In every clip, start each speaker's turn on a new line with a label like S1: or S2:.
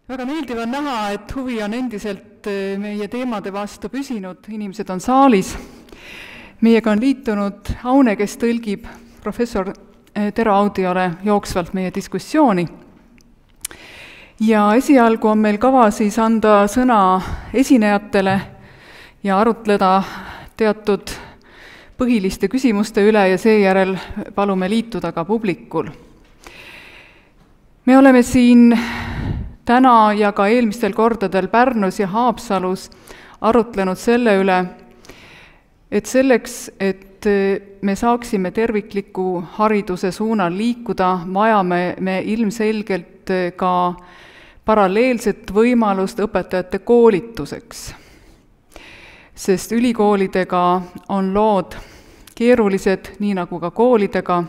S1: Väga meeldiv on näha, et huvi on endiselt meie teemade vastu püsinud, inimesed on saalis. Meiega on liitunud Aune, kes tõlgib professor Tero Audiole jooksvalt meie diskussiooni. Ja esialgu on meil kava siis anda sõna esinejatele ja arutleda teatud põhiliste küsimuste üle ja seejärel palume liituda ka publikul. Me oleme siin täna ja ka eelmistel kordadel Pärnus ja Haapsalus arutlenud selle üle, et selleks, et me saaksime tervikliku hariduse suunal liikuda, vajame me ilmselgelt ka paralleelset võimalust õpetajate koolituseks. Sest ülikoolidega on lood keerulised, nii nagu ka koolidega.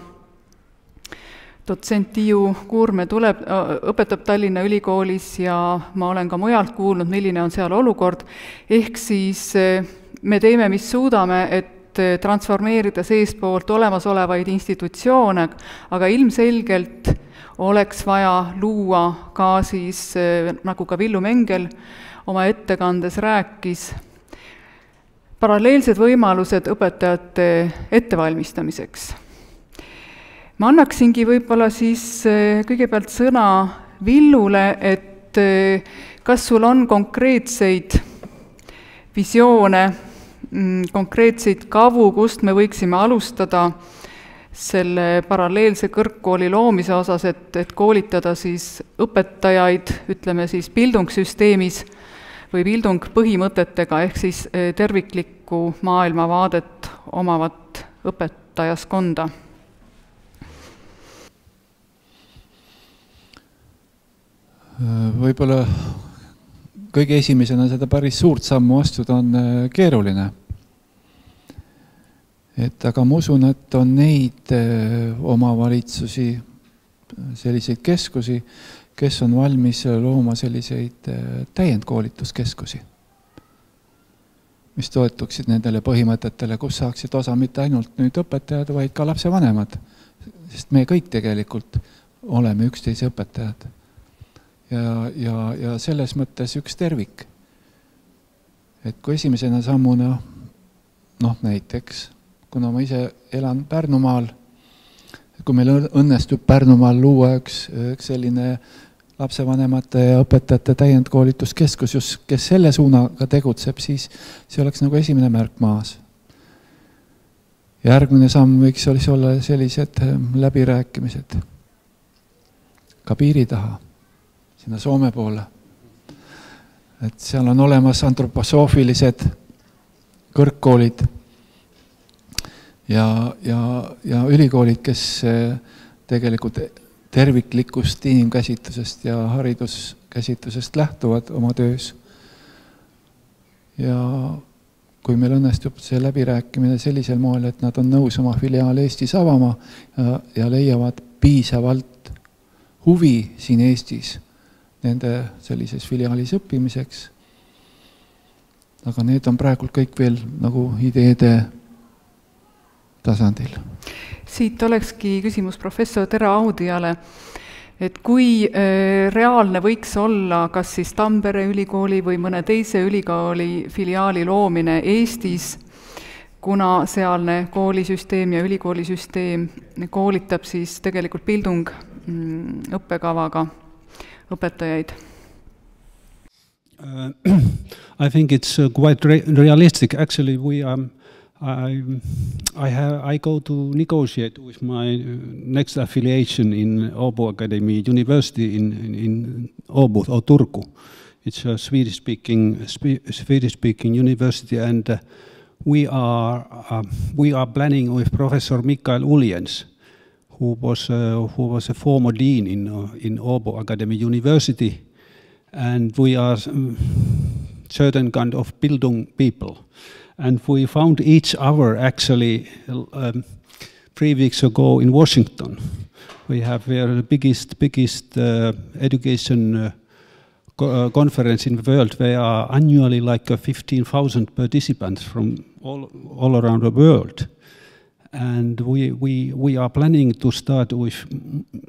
S1: Dotsent Tiiu Kuurme õpetab Tallinna Ülikoolis ja ma olen ka mujalt kuulnud, milline on seal olukord. Ehk siis me teeme, mis suudame, et transformeerida seespoolt olemasolevaid institutsioone, aga ilmselgelt oleks vaja luua ka siis, nagu ka Villu Mengel oma ettekandes rääkis, paralleelsed võimalused õpetajate ettevalmistamiseks. Ma annaksingi võib-olla siis kõigepealt sõna Villule, et kas sul on konkreetseid visioone, konkreetseid kavu, kust me võiksime alustada selle paralleelse kõrgkooli loomise osas, et koolitada siis õpetajaid, ütleme siis bildungssüsteemis või bildung põhimõtetega, ehk siis terviklikku maailmavaadet omavat õpetajaskonda.
S2: Võib-olla kõige esimesena seda päris suurt sammu astuda on keeruline. Aga ma usun, et on neid omavalitsusi, selliseid keskusi, kes on valmis looma selliseid täiendkoolituskeskusi, mis toetuksid nendele põhimõtetele, kus saaksid osa mitte ainult nüüd õpetajad, vaid ka lapsevanemad. Sest me kõik tegelikult oleme üksteise õpetajad. Ja selles mõttes üks tervik. Et kui esimesena sammuna, näiteks, kuna ma ise elan Pärnumaal, kui meil õnnestub Pärnumaal luua üks selline lapsevanemate ja õpetajate täiendkoolituskeskus, kes selle suunaga tegutseb, siis see oleks nagu esimene märk maas. Järgmine samm võiks olla sellised läbirääkimised ka piiri taha. Sinna Soome poole. Et seal on olemas antroposoofilised kõrgkoolid ja ülikoolid, kes tegelikult terviklikust inimkäsitlusest ja hariduskäsitlusest lähtuvad oma töös. Ja kui meil õnnestub see läbirääkimine sellisel moel, et nad on nõus oma filiaal Eestis avama ja leiavad piisavalt huvi siin Eestis nende sellises filiaalis õppimiseks. Aga need on praegult kõik veel nagu ideede tasandil.
S1: Siit olekski küsimus professor Tero Audiale, et kui reaalne võiks olla kas siis Tampere ülikooli või mõne teise ülikooli filiaali loomine Eestis, kuna sealne koolisüsteem ja ülikoolisüsteem koolitab siis tegelikult bildung õppekavaga õpetajaid?
S3: I think it's quite realistic. Actually, I go to negotiate with my next affiliation in Åbo Academy University in Åbo or Turku. It's a Swedish-speaking university, and we are planning with Professor Mikael Uljens, who was a former dean in Åbo Academy University, and we are certain kind of Bildung people. And we found each other actually 3 weeks ago in Washington. We have the biggest education conference in the world. There are annually like 15,000 participants from all around the world. And we are planning to start with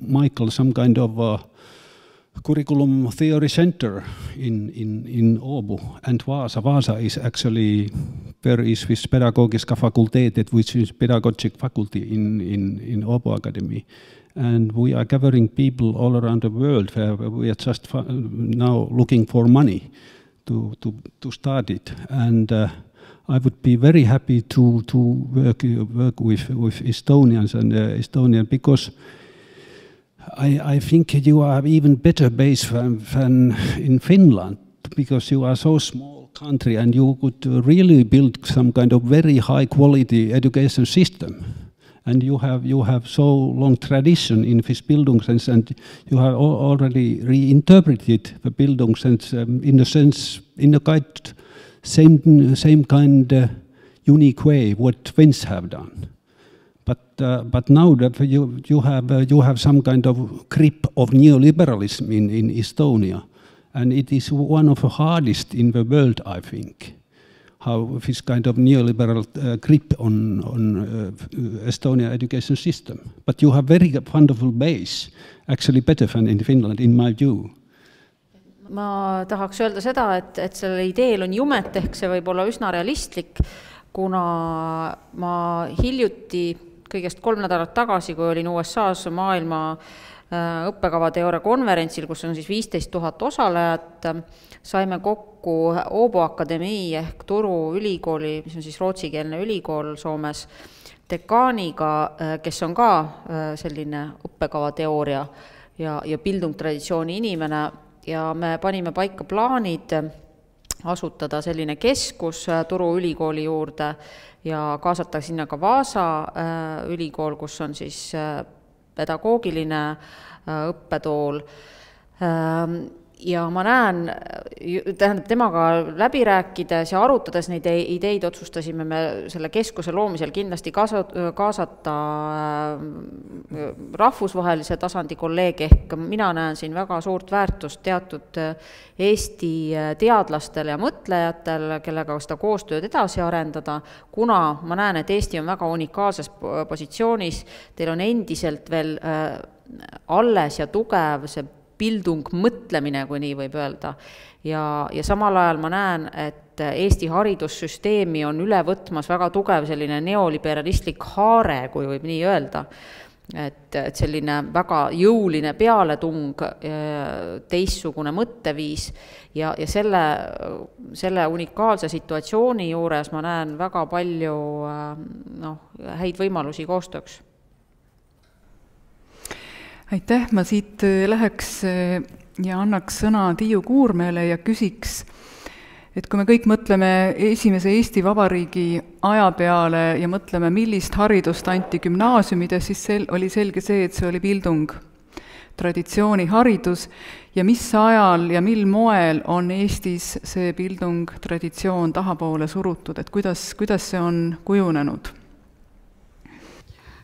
S3: Michael some kind of curriculum theory center in Åbo and Vaasa. Vaasa is actually, there is this pedagogiska fakultetet, which is pedagogic faculty in Åbo Academy. And we are gathering people all around the world. We are just now looking for money to start it. And I would be very happy to work with Estonians and Estonian, because I think you are even better base than in Finland, because you are so small country and you could really build some kind of very high quality education system. And you have so long tradition in this Bildungsens, and you have already reinterpreted the Bildungsens in a sense, in a quite same kind unique way what Finns have done. But now that you have some kind of grip of neoliberalism in Estonia, and it is one of the hardest in the world, I think. How this kind of neoliberal grip on Estonian education system. But you have very wonderful base, actually better than in Finland, in my view.
S4: Ma tahaks öelda seda, et sellel ideel on jumet, ehk see võib olla üsna realistlik, kuna ma hiljuti, kõigest 3 nädalat tagasi, kui olin USA's maailma õppekavateooria konverentsil, kus on siis 15 000 osalejat, saime kokku Åbo Akademii ehk Turu ülikooli, mis on siis rootsikeelne ülikool Soomes, dekaaniga, kes on ka selline õppekavateooria ja bildungtraditsiooni inimene, ja me panime paika plaanid asutada selline keskus Turu ülikooli juurde ja kaasata sinna ka Vaasa ülikool, kus on siis pedagoogiline õppetool. Ja ma näen, tähendab temaga läbi rääkides ja arutades neid ideid, otsustasime me selle keskuse loomisel kindlasti kaasata rahvusvahelise tasandi kolleeg, ehk mina näen siin väga suurt väärtust teatud Eesti teadlastele ja mõtlejatel, kellega seda koostööd edasi arendada, kuna ma näen, et Eesti on väga unikaalses positsioonis, teil on endiselt veel alles ja tugev see bildung mõtlemine, kui nii võib öelda. Ja samal ajal ma näen, et Eesti haridussüsteemi on üle võtmas väga tugev selline neoliberalistlik haare, kui võib nii öelda. Et selline väga jõuline pealetung, teissugune mõtteviis ja selle unikaalse situatsiooni juures ma näen väga palju häid võimalusi koostööks.
S1: Aitäh, ma siit läheks ja annaks sõna Tiiu Kuurmeele ja küsiks, et kui me kõik mõtleme esimese Eesti Vabariigi aja peale ja mõtleme, millist haridust anti gümnaasiumides, siis oli selge see, et see oli bildung, traditsiooniharidus, ja mis ajal ja mil moel on Eestis see bildung traditsioon tahapoole surutud, et kuidas see on kujunenud?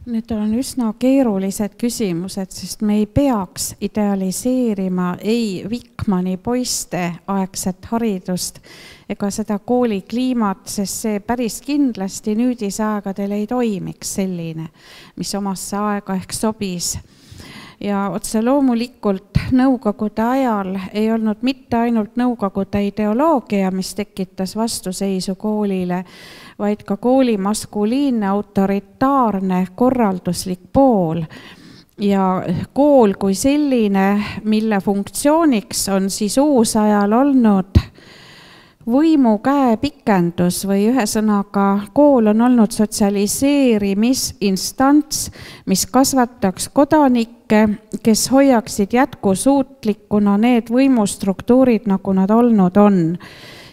S5: Need on üsna keerulised küsimused, sest me ei peaks idealiseerima ei Vikmani poiste aegset haridust ega seda koolikliimat, sest see päris kindlasti nüüdisaegadel ei toimiks selline, mis omasse aega ehk sobis. Ja otse loomulikult nõukogude ajal ei olnud mitte ainult nõukogude ideoloogia, mis tekitas vastuseisu koolile, vaid ka kooli maskuliinne, autoritaarne, korralduslik pool. Ja kool kui selline, mille funktsiooniks on siis uusajal olnud võimu käepikendus või ühesõnaga kool on olnud sotsialiseerimisinstants, mis kasvataks kodanikke, kes hoiaksid jätkusuutlikuna need võimustruktuurid, nagu nad olnud on.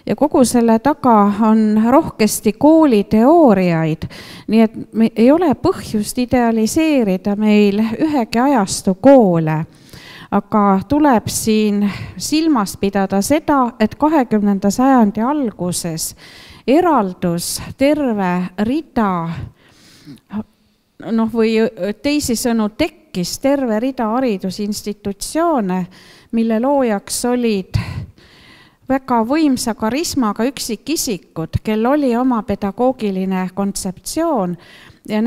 S5: Ja kogu selle taga on rohkesti kooliteooriaid, nii et ei ole põhjust idealiseerida meil ühegi ajastu koole. Aga tuleb siin silmas pidada seda, et 20. sajandi alguses eraldus terve rida, või teisisõnu tekkis terve rida haridusinstitutsioone, mille loojaks olid väga võimsa karismaga üksikisikud, kel oli oma pedagoogiline kontseptsioon ja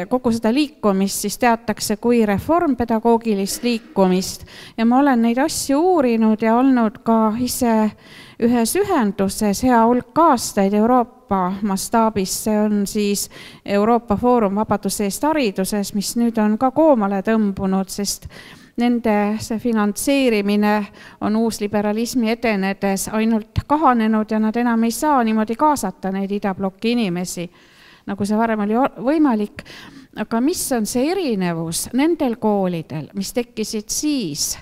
S5: kogu seda liikumist siis teatakse kui reformpedagoogilist liikumist ja ma olen neid asju uurinud ja olnud ka ise ühes ühenduses hea hulk aastaid Euroopa mastaabis, see on siis Euroopa Foorum vabaduse eest hariduses, mis nüüd on ka koomale tõmbunud, sest nende see finantseerimine on uusliberalismi edenedes ainult kahanenud ja nad enam ei saa niimoodi kaasata neid idablokki inimesi, nagu see varem oli võimalik. Aga mis on see erinevus nendel koolidel, mis tekkisid siis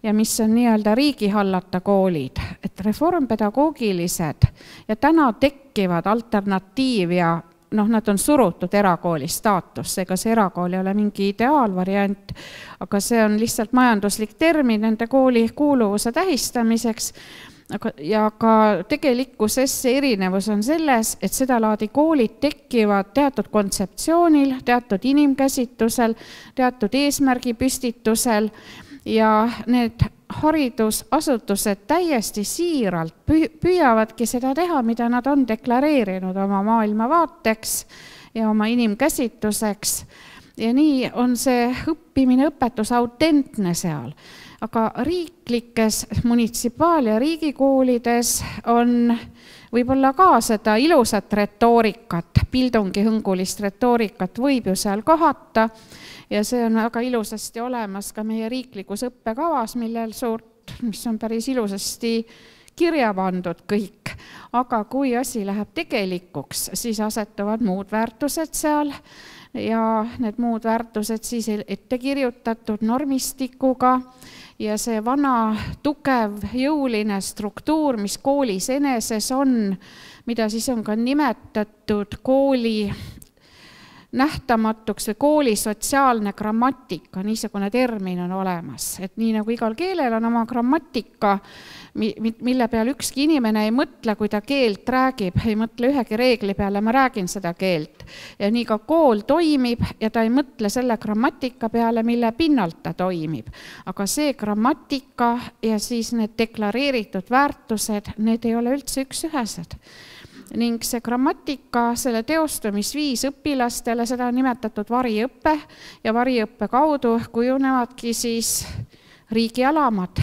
S5: ja mis on nii-öelda riigi hallata koolid, et reformpedagoogilised ja täna tekkivad alternatiiv ja nad on surutud erakooli staatus, ega see erakool ei ole mingi ideaalvariant, aga see on lihtsalt majanduslik termin nende kooli kuuluvuse tähistamiseks. Ja ka tegelikkuses see erinevus on selles, et seda laadi koolid tekivad teatud kontseptsioonil, teatud inimkäsitusel, teatud eesmärgi püstitusel ja need haridusasutused täiesti siiralt püüavadki seda teha, mida nad on deklareerinud oma maailmavaateks ja oma inimkäsituseks. Ja nii on see õppimine, õpetus autentne seal. Aga riiklikes munitsipaal- ja riigikoolides on võib-olla ka seda ilusat retoorikat, pildungihõngulist retoorikat võib ju seal kohata ja see on väga ilusasti olemas ka meie riiklikus õppekavas, mis on päris ilusasti kirja pandud kõik. Aga kui asi läheb tegelikuks, siis asetuvad muud väärtused seal ja need muud väärtused siis ette kirjutatud normistikuga ja see vana, tugev, jõuline struktuur, mis koolis eneses on, mida siis on ka nimetatud kooli nähtamatuks või kooli sotsiaalne grammatika, niisugune termin on olemas. Et nii nagu igal keelel on oma grammatika, mille peal ükski inimene ei mõtle, kui ta keelt räägib, ei mõtle ühegi reegli peale, ma räägin seda keelt. Ja nii ka kool toimib ja ta ei mõtle selle grammatika peale, mille pinnalt ta toimib. Aga see grammatika ja siis need deklareeritud väärtused, need ei ole üldse üksühesed. Ning see grammatika, selle teostamisviis õpilastele, seda on nimetatud variõppe ja variõppe kaudu kujunevadki siis riigi alamad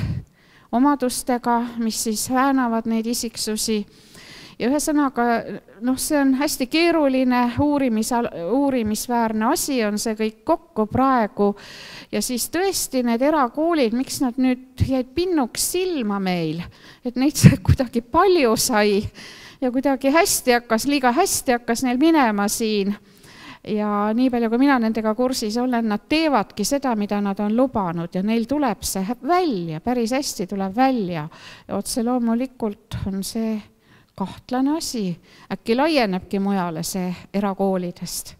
S5: omadustega, mis siis väänavad neid isiksusi. Ja ühesõnaga, see on hästi keeruline, uurimisväärne asi on see kõik kokku praegu ja siis tõesti need erakoolid, miks nad nüüd jäid pinnuks silma meil, et neid kuidagi palju sai ja kuidagi liiga hästi hakkas neil minema siin. Ja nii palju, kui mina nendega kursis olen, nad teevadki seda, mida nad on lubanud ja neil tuleb see välja, päris hästi tuleb välja. Ja otse loomulikult on see kahtlane asi. Äkki laienebki mujale see erakoolidest,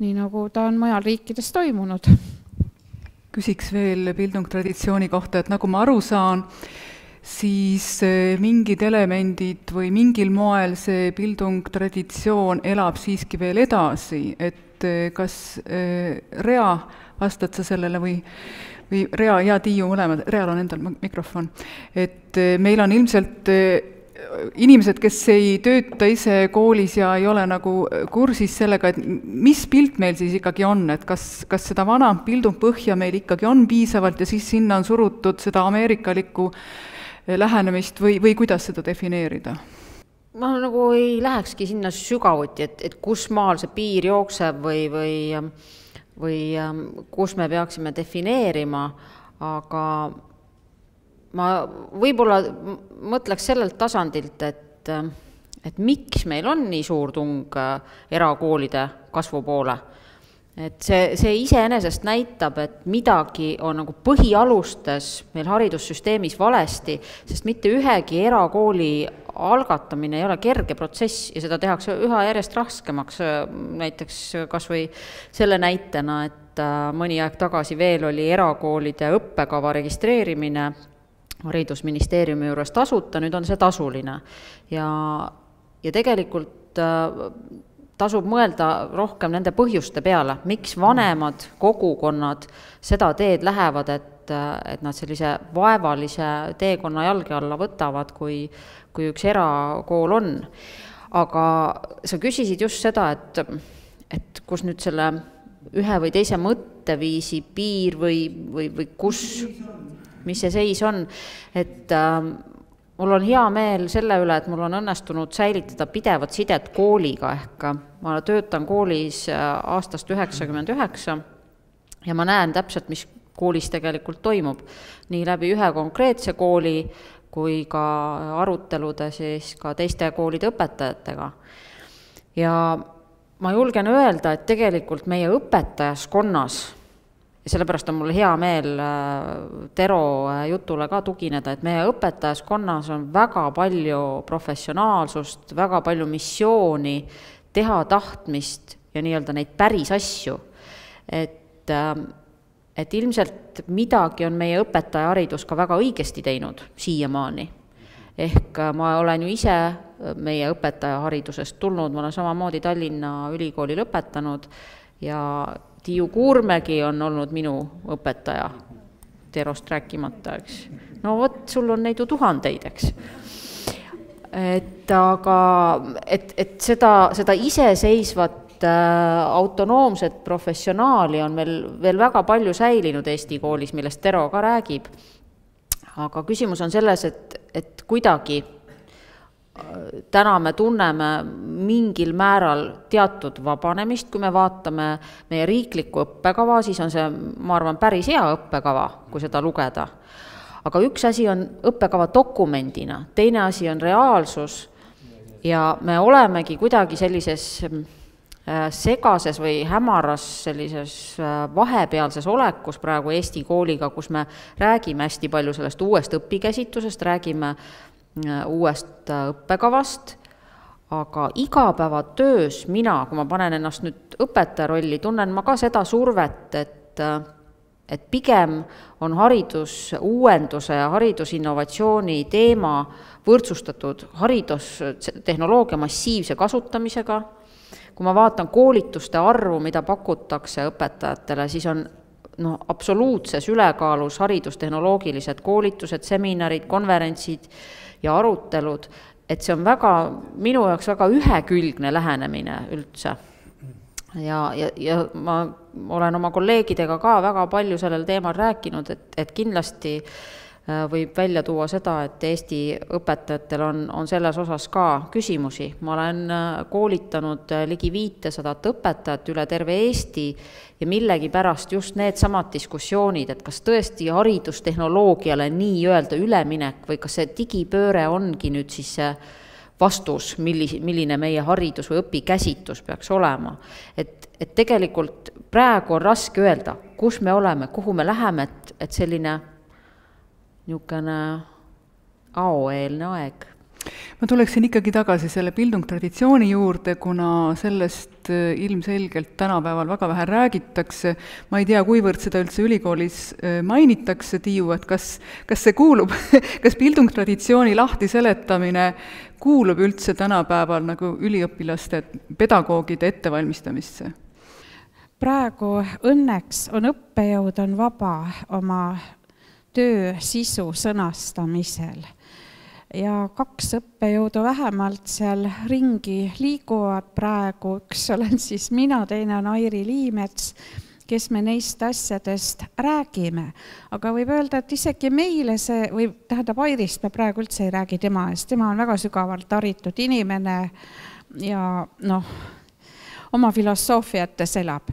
S5: nii nagu ta on mujal riikides toimunud.
S1: Küsiks veel bildungtraditsiooni kohta, et nagu ma aru saan, siis mingid elemendid või mingil moel see bildungtraditsioon elab siiski veel edasi, et kas Rea vastad sa sellele või Rea ja Tiiu mõlemad, Real on endal mikrofon, et meil on ilmselt inimesed, kes ei tööta ise koolis ja ei ole nagu kursis sellega, et mis pilt meil siis ikkagi on, et kas seda vana bildungpõhja meil ikkagi on piisavalt ja siis sinna on surutud seda ameerikalikku lähenemist või kuidas seda defineerida?
S4: Ma nagu ei lähekski sinna sügavuti, et kus maal see piir jookseb või kus me peaksime defineerima, aga ma võib-olla mõtleks sellelt tasandilt, et miks meil on nii suur tung erakoolide kasvu poole. Et see iseenesest näitab, et midagi on nagu põhialustes meil haridussüsteemis valesti, sest mitte ühegi erakooli algatamine ei ole kerge protsess ja seda tehakse üha järjest raskemaks. Näiteks kas või selle näitena, et mõni aeg tagasi veel oli erakoolide õppekava registreerimine haridusministeeriumi juures tasuta, nüüd on see tasuline. Ja tegelikult tasub mõelda rohkem nende põhjuste peale, miks vanemad kogukonnad seda teed lähevad, et nad sellise vaevalise teekonna jalge alla võtavad, kui üks erakool on. Aga sa küsisid just seda, et kus nüüd selle ühe või teise mõtteviisi piir või kus, mis see seis on, et mul on hea meel selle üle, et mul on õnnestunud säilitada pidevat sidet kooliga, ehk ma töötan koolis aastast 99 ja ma näen täpselt, mis koolis tegelikult toimub. Nii läbi ühe konkreetse kooli kui ka arutelude siis ka teiste koolide õpetajatega. Ja ma julgen öelda, et tegelikult meie õpetajaskonnas, ja sellepärast on mul hea meel Tero jutule ka tugineda, et meie õpetajaskonnas on väga palju professionaalsust, väga palju missiooni, teha tahtmist ja nii-öelda neid päris asju. Et ilmselt midagi on meie õpetajaharidus ka väga õigesti teinud siiamaani. Ehk ma olen ju ise meie õpetajaharidusest tulnud, ma olen samamoodi Tallinna Ülikooli lõpetanud ja Tiiu Kuurmägi on olnud minu õpetaja, Terost rääkimata, eks. No vot, sul on neid ju tuhandeid, eks. Et seda iseseisvat autonoomset professionaali on meil veel väga palju säilinud Eesti koolis, millest Tero ka räägib. Aga küsimus on selles, et kuidagi täna me tunneme mingil määral teatud vabanemist, kui me vaatame meie riiklikku õppekava, siis on see, ma arvan, päris hea õppekava, kui seda lugeda. Aga üks asi on õppekava dokumendina, teine asi on reaalsus ja me olemegi kuidagi sellises segases või hämaras sellises vahepealses olekus praegu Eesti kooliga, kus me räägime hästi palju sellest uuest õpikäsitusest, räägime uuest õppekavast, aga igapäevatöös mina, kui ma panen ennast nüüd õpetaja rolli, tunnen ma ka seda survet, et pigem on haridusuuenduse ja haridusinnovatsiooni teema võrdsustatud haridustehnoloogia massiivse kasutamisega. Kui ma vaatan koolituste arvu, mida pakutakse õpetajatele, siis on absoluutses ülekaalus haridustehnoloogilised koolitused, seminarid, konverentsid ja arutelud, et see on minu jaoks väga ühekülgne lähenemine üldse. Ja ma olen oma kolleegidega ka väga palju sellel teemal rääkinud, et kindlasti võib välja tuua seda, et Eesti õpetajatel on selles osas ka küsimusi. Ma olen koolitanud ligi 500 õpetajat üle terve Eesti ja millegi pärast just need samad diskussioonid, et kas tõesti haridustehnoloogiale nii öelda üleminek või kas see digipööre ongi nüüd siis see vastus, milline meie haridus või õpikäsitus peaks olema. Et tegelikult praegu on raske öelda, kus me oleme, kuhu me läheme, et selline niisugune aoeelne aeg.
S1: Ma tuleksin ikkagi tagasi selle bildungtraditsiooni juurde, kuna sellest ilmselgelt tänapäeval väga vähe räägitakse. Ma ei tea, kuivõrd seda üldse ülikoolis mainitakse, Tiiu, et kas see kuulub, kas bildungtraditsiooni lahti seletamine kuulub üldse tänapäeval nagu üliõpilaste pedagoogide ettevalmistamisse?
S5: Praegu õnneks on õppejõud on vaba oma töö sisu sõnastamisel. Ja 2 õppejõudu vähemalt seal ringi liiguvad praegu, üks olen siis mina, teine on Airi Liimets, kes me neist asjadest räägime. Aga võib öelda, et isegi meile see, või tähendab Airist me praegu üldse ei räägi tema eest, tema on väga sügavalt haritud inimene ja oma filosoofiates elab.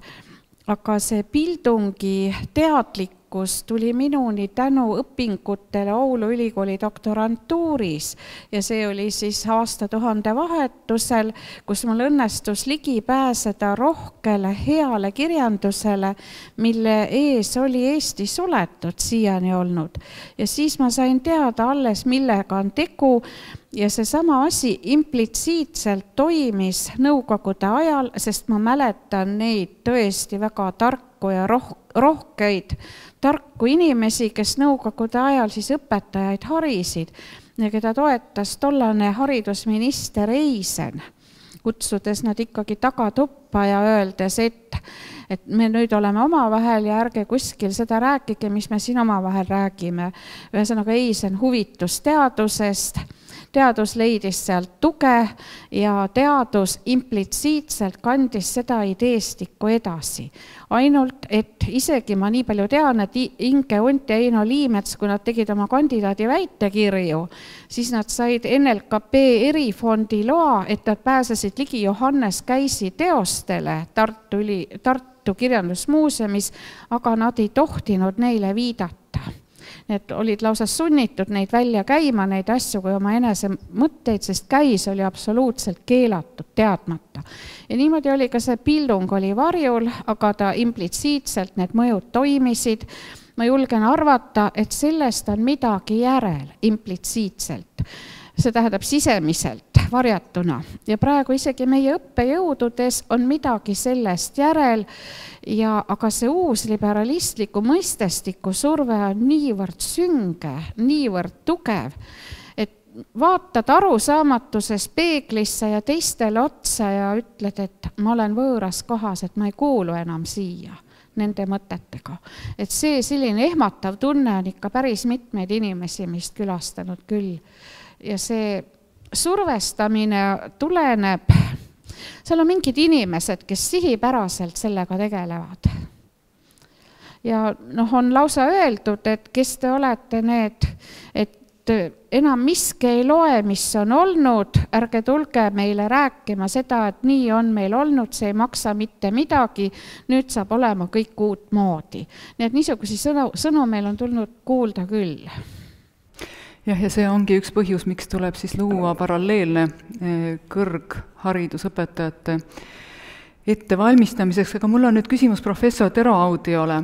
S5: Aga see Bildungi teadlikkus tuli minuni tänu õpingutele Oulu ülikooli doktorantuuris ja see oli siis aastatuhande vahetusel, kus mul õnnestus ligi pääseda rohkele heale kirjandusele, mille ees oli Eesti suletud siiani olnud. Ja siis ma sain teada alles, millega on tegu. Ja see sama asi implitsiitselt toimis nõukogude ajal, sest ma mäletan neid tõesti väga tarku ja rohkeid tarku inimesi, kes nõukogude ajal siis õpetajaid harisid ja keda toetas tollane haridusminister Eisen, kutsudes nad ikkagi tagatuppa ja öeldes, et me nüüd oleme omavahel ja ärge kuskil seda rääkige, mis me siin omavahel räägime. Ühesõnaga Eisen huvitus teadusest, teadus leidis sealt tuge ja teadus implitsiitselt kandis seda ideestikku edasi. Ainult, et isegi ma nii palju tean, et Inge Unt ja Eino Liimets, kui nad tegid oma kandidaadi väitekirju, siis nad said NLKP erifondi loa, et nad pääsesid ligi Johannes Käisi teostele Tartu Kirjandusmuuseumis, aga nad ei tohtinud neile viidata. Need olid lausa sunnitud neid välja käima, neid asju kui oma enese mõtteid, sest Käis oli absoluutselt keelatud, teadmata. Ja niimoodi oli ka see Pildung oli varjul, aga ta implitsiitselt need mõjud toimisid. Ma julgen arvata, et sellest on midagi järel implitsiitselt. See tähendab sisemiselt, varjatuna. Ja praegu isegi meie õppejõududes on midagi sellest järel, aga see uus liberalistliku mõistestiku surve on niivõrd sünge, niivõrd tugev, et vaatad arusaamatuses peeglisse ja teistele otsa ja ütled, et ma olen võõras kohas, et ma ei kuulu enam siia nende mõtetega. Et see selline ehmatav tunne on ikka päris mitmeid inimesi meist külastanud küll. Ja see survestamine tuleneb, seal on mingid inimesed, kes sihipäraselt sellega tegelevad. Ja on lausa öeldud, et kes te olete need, et enam miski ei loe, mis on olnud, ärge tulge meile rääkima seda, et nii on meil olnud, see ei maksa mitte midagi, nüüd saab olema kõik uut moodi. Nii et niisugusi sõnu meil on tulnud kuulda küll.
S1: Jah, ja see ongi üks põhjus, miks tuleb siis luua paralleelne kõrgharidusõpetajate ettevalmistamiseks, aga mul on nüüd küsimus professor Tero Audiole.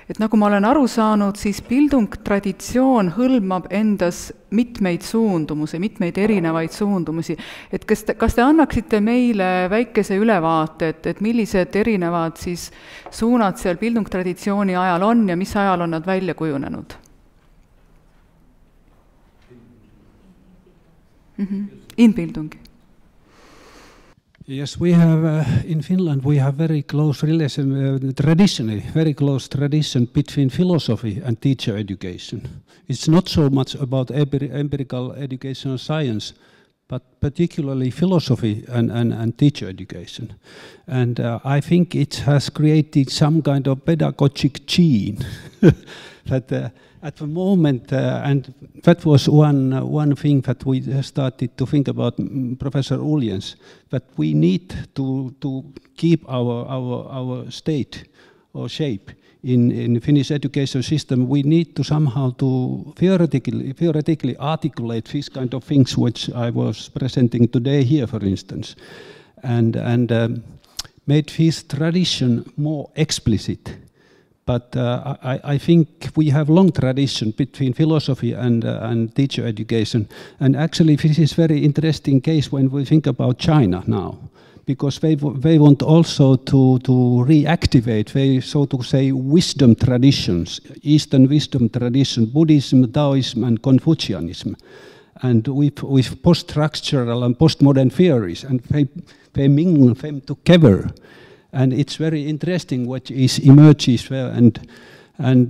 S1: Et nagu ma olen aru saanud, siis Pildung traditsioon hõlmab endas mitmeid suundumusi, mitmeid erinevaid suundumusi. Et kas te annaksite meile väikese ülevaate, et millised erinevad siis suunad seal Pildung traditsiooni ajal on ja mis ajal on nad välja kujunenud? In Bildung.
S3: Yes, we have in Finland we have very close relation, traditionally very close tradition between philosophy and teacher education. It's not so much about empirical educational science, but particularly philosophy and teacher education. And I think it has created some kind of pedagogic gene that at the moment, and that was one thing that we started to think about, Professor Uljens, that we need to keep our state or shape in Finnish education system. We need to somehow to theoretically articulate these kind of things which I was presenting today here, for instance, and made this tradition more explicit. But I think we have long tradition between philosophy and teacher education. And actually this is very interesting case when we think about China now, because they want also to reactivate, they, so to say, wisdom traditions, Eastern wisdom tradition, Buddhism, Taoism, and Confucianism. And with post-structural and postmodern theories, and they mingle them together. And it's very interesting what emerges there, and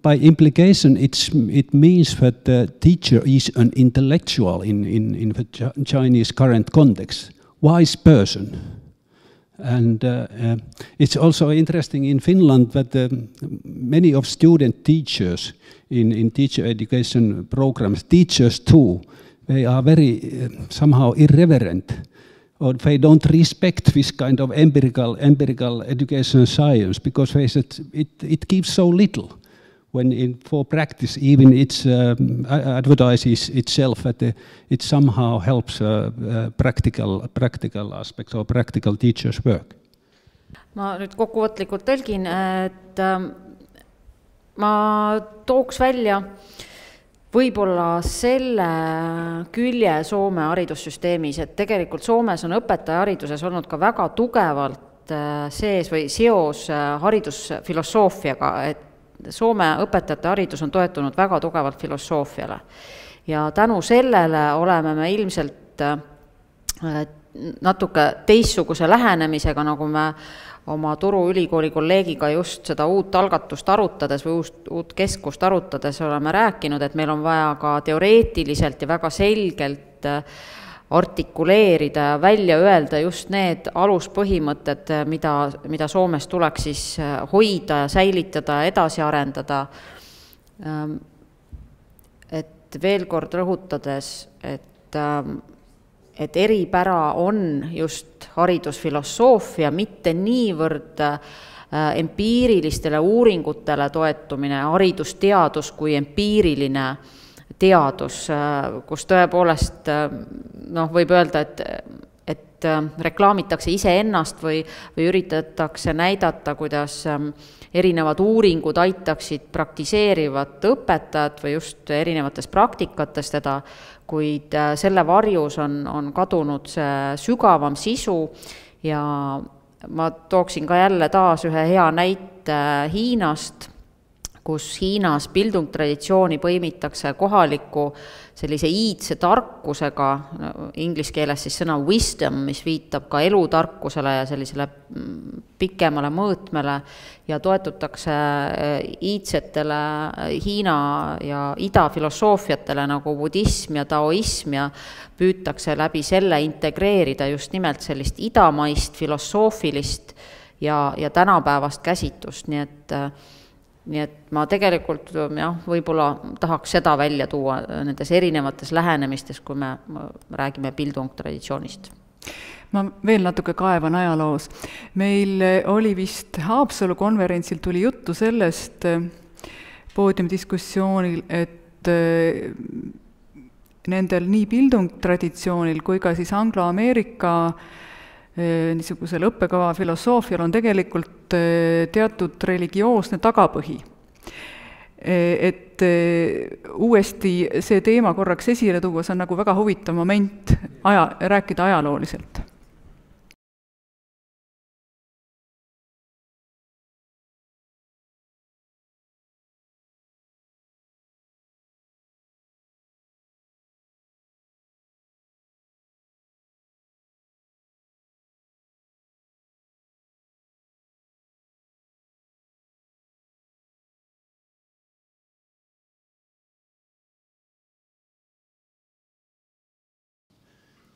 S3: by implication, it means that the teacher is an intellectual in the Chinese current context, wise person. And it's also interesting in Finland that many of student teachers in teacher education programs, teachers too, they are very somehow irreverent, or they don't respect this kind of empirical education science, because they said it gives so little when for practice even it advertises itself that it somehow helps practical aspects or practical teachers' work.
S4: Ma nüüd kokkuvõtlikult tõlgin, et ma tooks välja võib-olla selle külje Soome haridussüsteemis, et tegelikult Soomes on õpetajahariduses olnud ka väga tugevalt sees või seos haridusfilosoofiaga, et Soome õpetajate haridus on toetunud väga tugevalt filosoofiale. Ja tänu sellele oleme me ilmselt natuke teistsuguse lähenemisega, nagu me oma Turu ülikooli kolleegiga just seda uut algatust arutades või uut keskust arutades oleme rääkinud, et meil on vaja ka teoreetiliselt ja väga selgelt et artikuleerida ja välja öelda just need aluspõhimõtted, mida Soomes tuleks siis hoida ja säilitada ja edasi arendada. Et veel kord rõhutades, et eripära on just haridusfilosoofia, mitte niivõrd empiirilistele uuringutele toetumine, haridusteadus kui empiiriline teadus, kus tõepoolest võib öelda, et reklaamitakse iseennast või üritatakse näidata, kuidas erinevad uuringud aitaksid praktiseerivat õpetajat või just erinevates praktikates teda, kuid selle varjus on kadunud see sügavam sisu ja ma tooksin ka jälle taas ühe hea näite Hiinast, kus Hiinas bildungtraditsiooni põimitakse kohaliku sellise iidse tarkusega, inglise keeles siis sõna wisdom, mis viitab ka elutarkusele ja sellisele pikemale mõõtmele ja toetutakse iidsetele Hiina ja ida filosoofiatele nagu budism ja taoism ja püütakse läbi selle integreerida just nimelt sellist idamaist filosoofilist ja tänapäevast käsitlust, nii et ma tegelikult võib-olla tahaks seda välja tuua nendes erinevates lähenemistes, kui me räägime bildungtraditsioonist.
S1: Ma veel natuke kaevan ajaloos. Meil oli vist Haapsalu konverentsil tuli juttu sellest poodiumdiskussioonil, et nendel nii bildungtraditsioonil kui ka siis Anglo-Ameerika niisugusel õppekava filosoofial on tegelikult teatud religioosne tagapõhi. Et uuesti see teema korraks esile tuua, see on nagu väga huvitav moment rääkida ajalooliselt.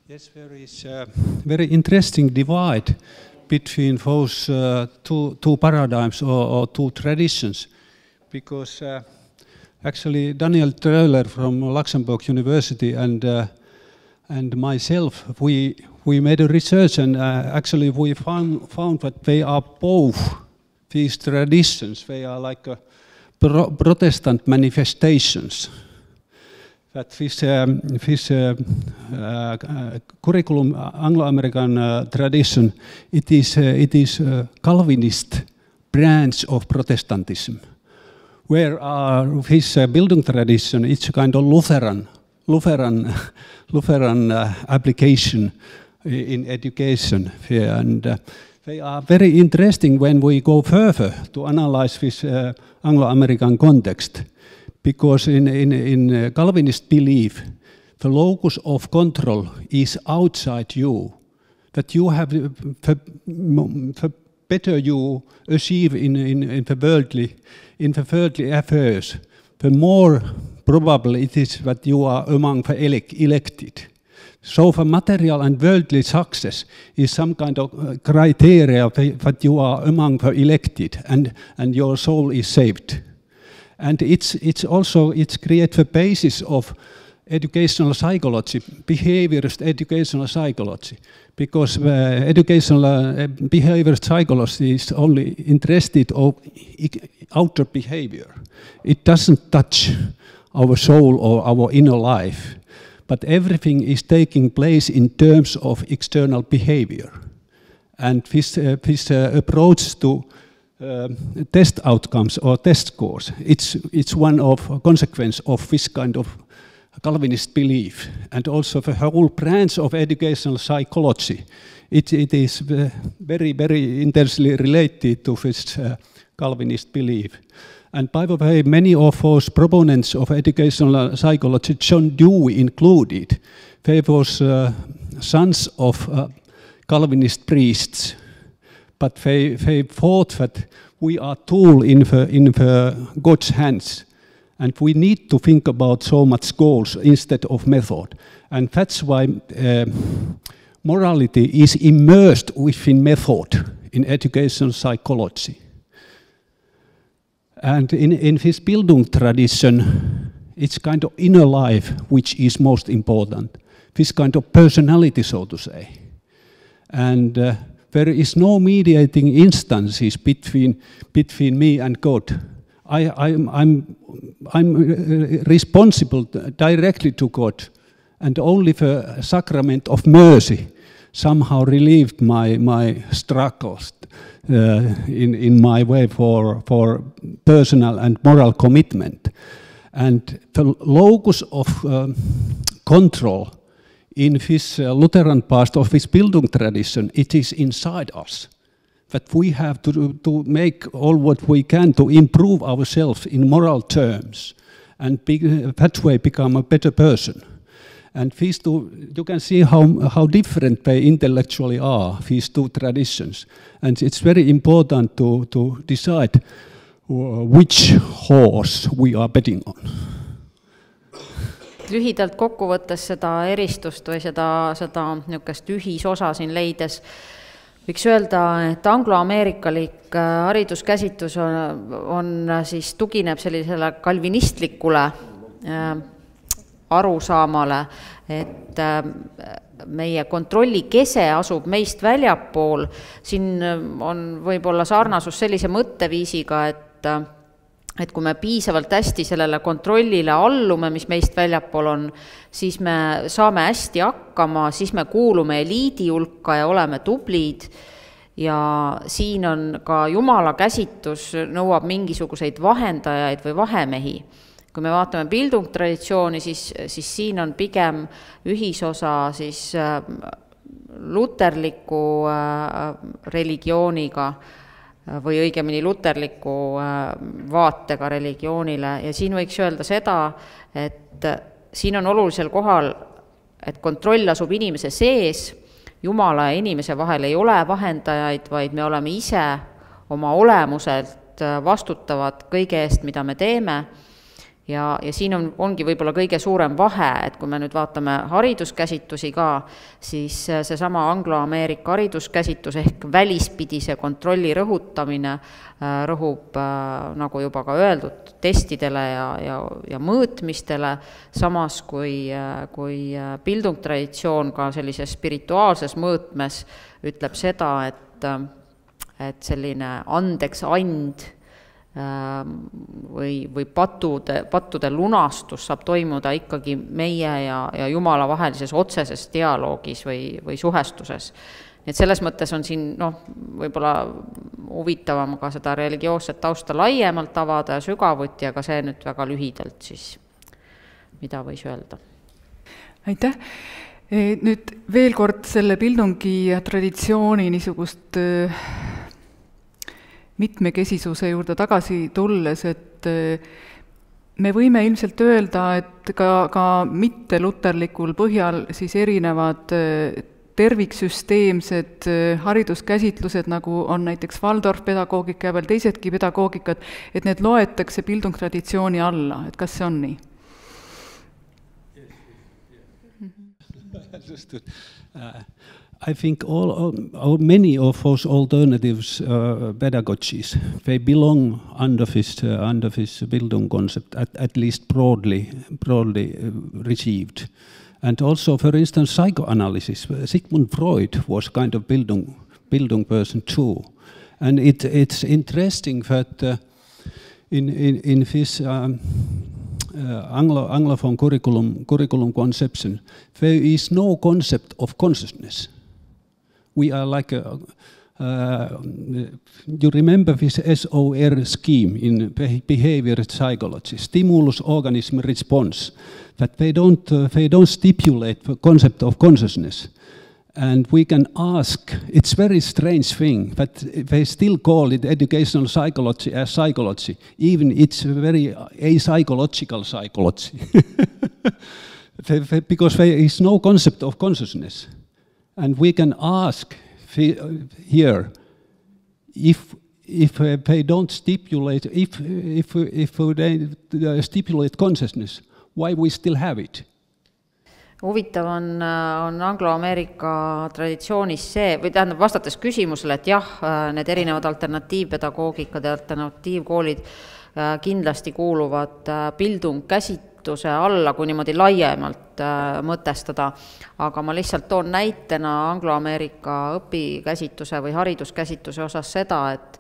S3: Yes, there is a very interesting divide between those two paradigms or two traditions, because actually Daniel Tröller from Luxembourg University and myself, we made a research and actually we found that they are both these traditions. They are like Protestant manifestations. That this curriculum, Anglo-American tradition, it is Calvinist branch of Protestantism, where this building tradition, it's a kind of Lutheran application in education, and they are very interesting when we go further to analyze this Anglo-American context. Because in Calvinist belief, the locus of control is outside you. That you have, the better you achieve in the worldly affairs, the more probable it is that you are among the elected. So the material and worldly success is some kind of criteria that you are among the elected and your soul is saved. And it creates the basis of educational psychology, behaviorist educational psychology, because educational behaviorist psychology is only interested in outer behavior. It doesn't touch our soul or our inner life, but everything is taking place in terms of external behavior. And this approach to test outcomes or test scores, it's one of consequence of this kind of Calvinist belief, and also the whole branch of educational psychology. It is very, very intensely related to this Calvinist belief. And by the way, many of those proponents of educational psychology, John Dewey included, they were sons of Calvinist priests. But they thought that we are tool in the God's hands, And we need to think about so much goals instead of method. And that's why morality is immersed within method in educational psychology. And in this Bildung tradition, it's kind of inner life which is most important. This kind of personality, so to say. And there is no mediating instances between me and God. I'm responsible directly to God, and only the sacrament of mercy somehow relieved my struggles in my way for personal and moral commitment. And the locus of control in this Lutheran past of this Bildung tradition, it is inside us. That we have to make all what we can to improve ourselves in moral terms and that way become a better person. And these two, you can see how different they intellectually are, these two traditions. And it's very important to decide which horse we are betting on.
S4: Lühidalt kokku võttes seda eristust või seda niisugust ühisosa siin leides, võiks öelda, et angloameerikalik hariduskäsitlus siis tugineb sellisele kalvinistlikule arusaamale, et meie kontrolli kese asub meist väljapool. Siin on võib-olla sarnasus sellise mõtteviisiga, et kui me piisavalt hästi sellele kontrollile allume, mis meist väljapool on, siis me saame hästi hakkama, siis me kuulume eliidi hulka ja oleme tublid. Ja siin on ka Jumala käsitus nõuab mingisuguseid vahendajaid või vahemehi. Kui me vaatame Bildung traditsiooni, siis siin on pigem ühisosa siis luterliku religiooniga või õigemini luterliku vaatega religioonile. Ja siin võiks öelda seda, et siin on olulisel kohal, et kontroll asub inimese sees, Jumala ja inimese vahel ei ole vahendajaid, vaid me oleme ise oma olemuselt vastutavad kõige eest, mida me teeme. Ja siin ongi võib-olla kõige suurem vahe, et kui me nüüd vaatame hariduskäsitusi ka, siis see sama anglo-ameerika hariduskäsitus ehk välispidise kontrolli rõhutamine rõhub, nagu juba ka öeldud, testidele ja mõõtmistele, samas kui Bildung traditsioon ka sellises spirituaalses mõõtmes ütleb seda, et selline andeks and või pattude lunastus saab toimuda ikkagi meie ja Jumala vahelises otseses dialoogis või suhestuses. Nii et selles mõttes on siin võib-olla huvitavam ka seda religioosset tausta laiemalt avada ja sügavuti, aga see nüüd väga lühidalt siis, mida võis öelda.
S1: Aitäh! Nüüd veel kord selle Bildungi traditsiooni niisugust mitmekesisuse juurde tagasi tulles, et me võime ilmselt öelda, et ka mitte luterlikul põhjal siis erinevad terviksüsteemsed hariduskäsitlused, nagu on näiteks Waldorf-pedagoogika ja veel teisedki pedagoogikad, et need loetakse Bildung traditsiooni alla, et kas see on nii?
S3: I think many of those alternatives pedagogies, they belong under this Bildung concept, at least broadly received. And also, for instance, psychoanalysis. Sigmund Freud was kind of Bildung person too. And it's interesting that in this Anglophone curriculum conception, there is no concept of consciousness. We are like you remember this SOR scheme in behavior psychology, stimulus, organism, response, that they don't stipulate the concept of consciousness. And we can ask, it's a very strange thing, but they still call it educational psychology as psychology, even it's very apsychological psychology. Because there is no concept of consciousness. And we can ask here, if if they don't stipulate, if they stipulate consciousness, why we still have it?
S4: Huvitav on anglo-Ameerika traditsioonis see, või tähendab vastates küsimusele, et jah, need erinevad alternatiivpedagoogikad ja alternatiivkoolid kindlasti kuuluvad Bildung-käsitluse alla, kui niimoodi laiemalt mõtestada, aga ma lihtsalt toon näitena anglo-Ameerika õpikäsitluse või hariduskäsitluse osas seda, et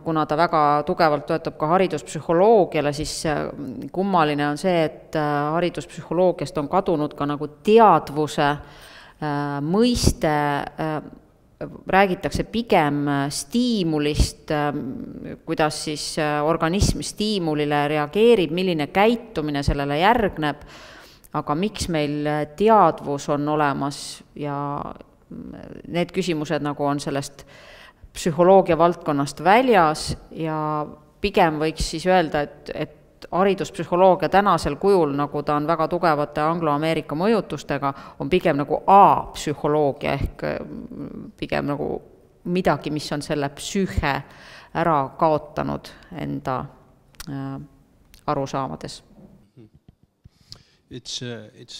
S4: kuna ta väga tugevalt toetab ka hariduspsühholoogiale, siis kummaline on see, et hariduspsühholoogiast on kadunud ka nagu teadvuse mõiste, räägitakse pigem stiimulist, kuidas siis organism stiimulile reageerib, milline käitumine sellele järgneb, aga miks meil teadvus on olemas ja need küsimused nagu on sellest psühholoogia valdkonnast väljas ja pigem võiks siis öelda, et hariduspsühholoogia tänasel kujul, nagu ta on väga tugevate anglo-Ameerika mõjutustega, on pigem nagu apsühholoogia ehk pigem nagu midagi, mis on selle psüühe ära kaotanud enda arusaamades.
S3: It's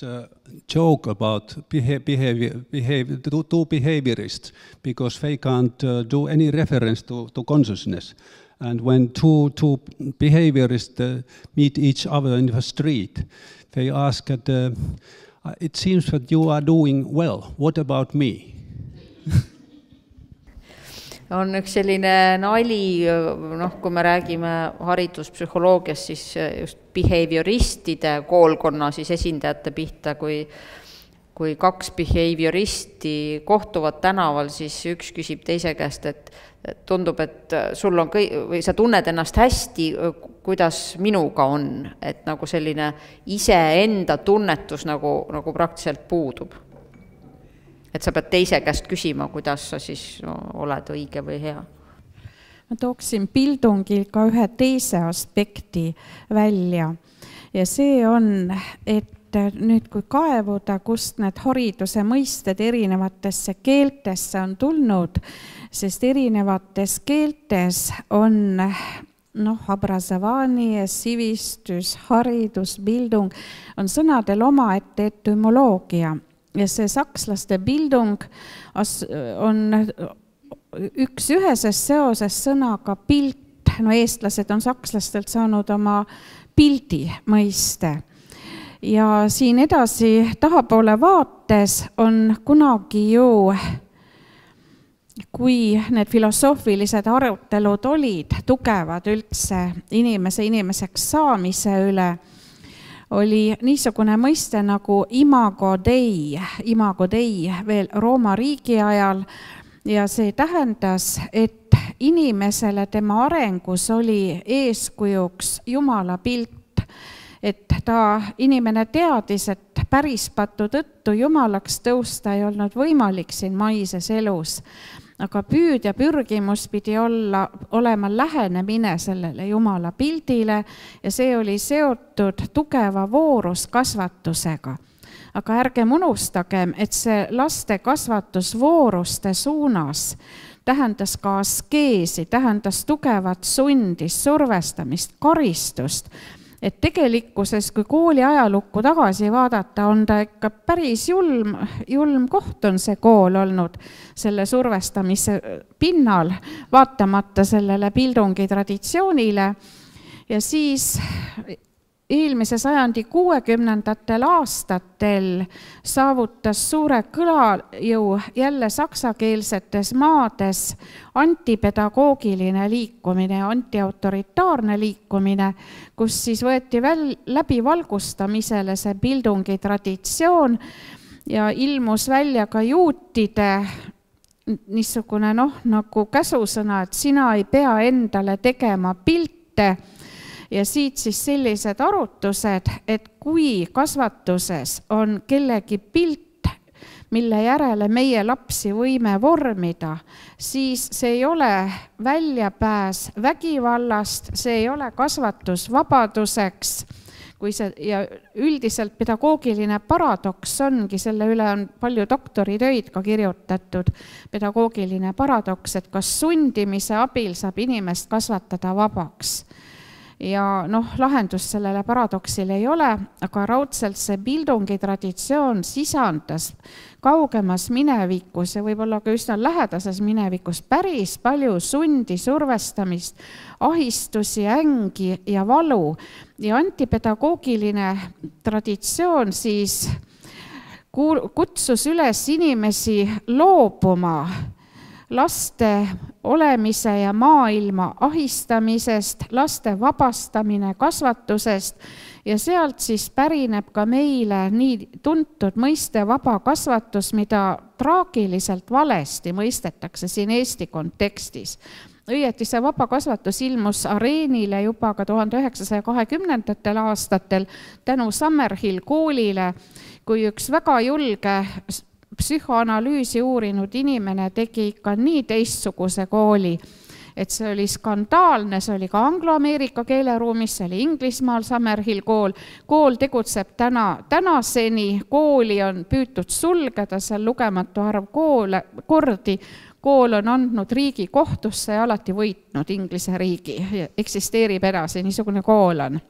S3: a joke about two behaviorists because they can't do any reference to consciousness. And when two behaviorists meet each other in the street, they ask, it seems that you are doing well. What about me?
S4: On üks selline nali, kui me räägime hariduspsühholoogiast, siis just behavioristide koolkonna siis esindajate pihta, kui kaks behavioristi kohtuvad tänaval, siis üks küsib teise käest, et tundub, et sul on või sa tunned ennast hästi, kuidas minuga on, et nagu selline iseenda tunnetus nagu praktiliselt puudub. Et sa pead teise käest küsima, kuidas sa siis oled õige või hea.
S5: Ma tooksin Bildungil ka ühe teise aspekti välja ja see on, et nüüd kui kaevuda, kust need hariduse mõisted erinevatesse keeltesse on tulnud, sest erinevates keeltes on образование, sivistus, haridus, Bildung on sõnadel oma ette etümoloogia. Ja see sakslaste Bildung on üks üheses seoses sõnaga pilt, eestlased on sakslastelt saanud oma pildi mõiste. Ja siin edasi tahapoole vaates on kunagi ju, kui need filosoofilised arutelud olid tugevad üldse inimeseks saamise üle, oli niisugune mõiste nagu imago Dei veel Rooma riigi ajal ja see tähendas, et inimesele tema arengus oli eeskujuks Jumala pilt, et inimene teadis, et pärispatu tõttu Jumalaks tõusta ei olnud võimalik siin maises elus. Aga püüd ja pürgimus pidi olema lähenemine sellele Jumala pildile ja see oli seotud tugeva vooruskasvatusega. Aga ärgem unustagem, et see laste kasvatusvooruste suunas tähendas ka askeesi, tähendas tugevat sundi, survestamist, karistust. Et tegelikkuses, kui kooli ajalukku tagasi vaadata, on ta ikka päris julm koht on see kool olnud selle survestamise pinnal, vaatamata sellele Bildungi traditsioonile. Ja siis eelmise sajandi 60ndatel aastatel saavutas suure kõlajõu jälle saksakeelsetes maades antipedagoogiline liikumine, antiautoritaarne liikumine, kus siis võeti läbi valgustamisele see Bildungi traditsioon ja ilmus välja ka juutide niisugune nagu käsusõna, et sina ei pea endale tegema pilte. Ja siit siis sellised arutused, et kui kasvatuses on kellegi pilt, mille järele meie lapsi võime vormida, siis see ei ole väljapääs vägivallast, see ei ole kasvatusvabaduseks, ja üldiselt pedagoogiline paradoks ongi, selle üle on palju doktoritöid ka kirjutatud, pedagoogiline paradoks, et kas sundimise abil saab inimest kasvatada vabaks. Ja lahendus sellele paradoksile ei ole, aga raudselt see Bildungi traditsioon sisandas kaugemas minevikus ja võib-olla ka üsna lähedases minevikus päris palju sundi, survestamist, ahistusi, ängi ja valu. Ja antipedagoogiline traditsioon siis kutsus üles inimesi loobuma laste olemise ja maailma ahistamisest, laste vabastamine kasvatusest ja sealt siis pärineb ka meile nii tuntud mõiste vaba kasvatus, mida traagiliselt valesti mõistetakse siin Eesti kontekstis. Õieti see vaba kasvatus ilmus areenile juba ka 1920. aastatel tänu Summerhill koolile, kui üks väga julge psühhoanalüüsi uurinud inimene tegi ikka nii teistsuguse kooli, et see oli skandaalne, see oli ka anglo-ameerika keeleruumis, see oli Inglismaal Summerhill kool. Kool tegutseb tänaseni, kooli on püütud sulgeda, seal lugematu arv kordi. Kool on andnud riigi kohtusse ja alati võitnud Inglise riigi, eksisteerib edasi, niisugune kool on.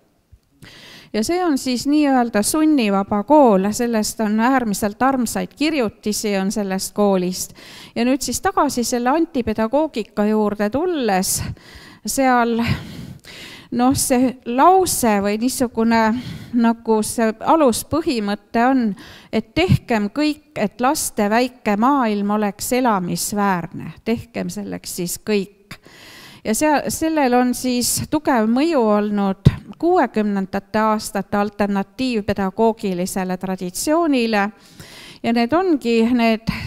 S5: Ja see on siis nii-öelda sunnivaba kool, sellest on äärmiselt armsaid kirjutisi on sellest koolist. Ja nüüd siis tagasi selle antipedagoogika juurde tulles, seal see lause või niisugune nagu see aluspõhimõte on, et tehkem kõik, et laste väike maailm oleks elamisväärne, tehkem selleks siis kõik. Ja sellel on siis tugev mõju olnud 60. aastate alternatiivpedagoogilisele traditsioonile ja need ongi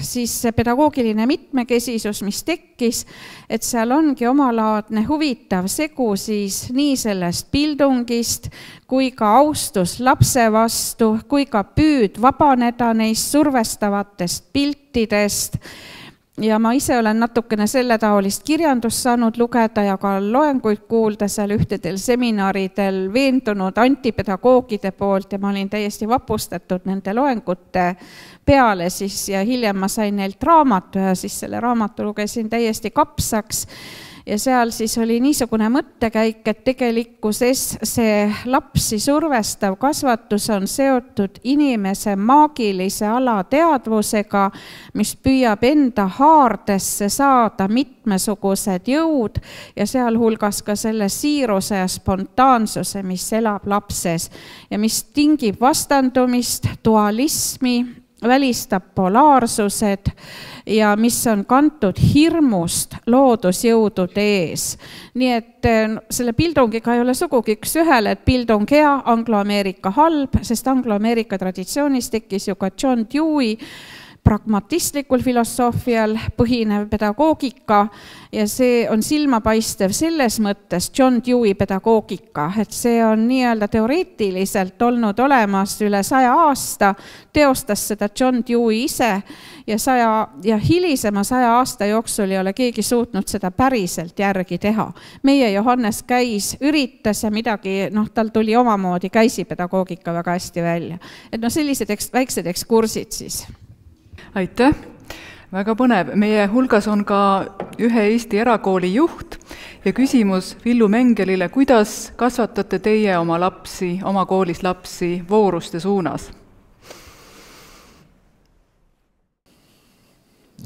S5: siis pedagoogiline mitmekesisus, mis tekkis, et seal ongi omalaadne huvitav segu siis nii sellest Bildungist kui ka austus lapse vastu, kui ka püüd vabaneda neist survestavatest piltidest. Ja ma ise olen natukene selle taolist kirjandust saanud lugeda ja ka loenguid kuulda seal ühtedel seminaridel veendunud antipedagoogide poolt ja ma olin täiesti vapustatud nende loengute peale siis ja hiljem ma sain neilt raamatu ja siis selle raamatu lugesin täiesti kapsaks. Ja seal siis oli niisugune mõttekäik, et tegelikkuses see lapsi survestav kasvatus on seotud inimese maagilise alateadvusega, mis püüab enda haardesse saada mitmesugused jõud ja sealhulgas ka selle siiruse ja spontaansuse, mis elab lapses ja mis tingib vastandumist, dualismi, välistab polaarsused ja mis on kantud hirmust loodusjõudude ees. Nii et selle Bildungiga ei ole sugugi üks ühele, et Bildung hea, Anglo-Ameerika halb, sest Anglo-Ameerika traditsioonis tekkis ju ka John Dewey pragmatistlikul filosoofial põhinev pedagoogika ja see on silmapaistev selles mõttes John Dewey pedagoogika, et see on nii-öelda teoreetiliselt olnud olemas üle 100 aasta, teostas seda John Dewey ise ja hilisema 100 aasta jooksul ei ole keegi suutnud seda päriselt järgi teha. Meie Johannes üritas ja midagi, tal tuli omamoodi käisipedagoogika väga hästi välja. Et sellised väiksed ekskursid siis.
S1: Aitäh, väga põnev. Meie hulgas on ka ühe Eesti erakooli juht ja küsimus Villu Mengelile, kuidas kasvatate teie oma koolis lapsi vooruste suunas?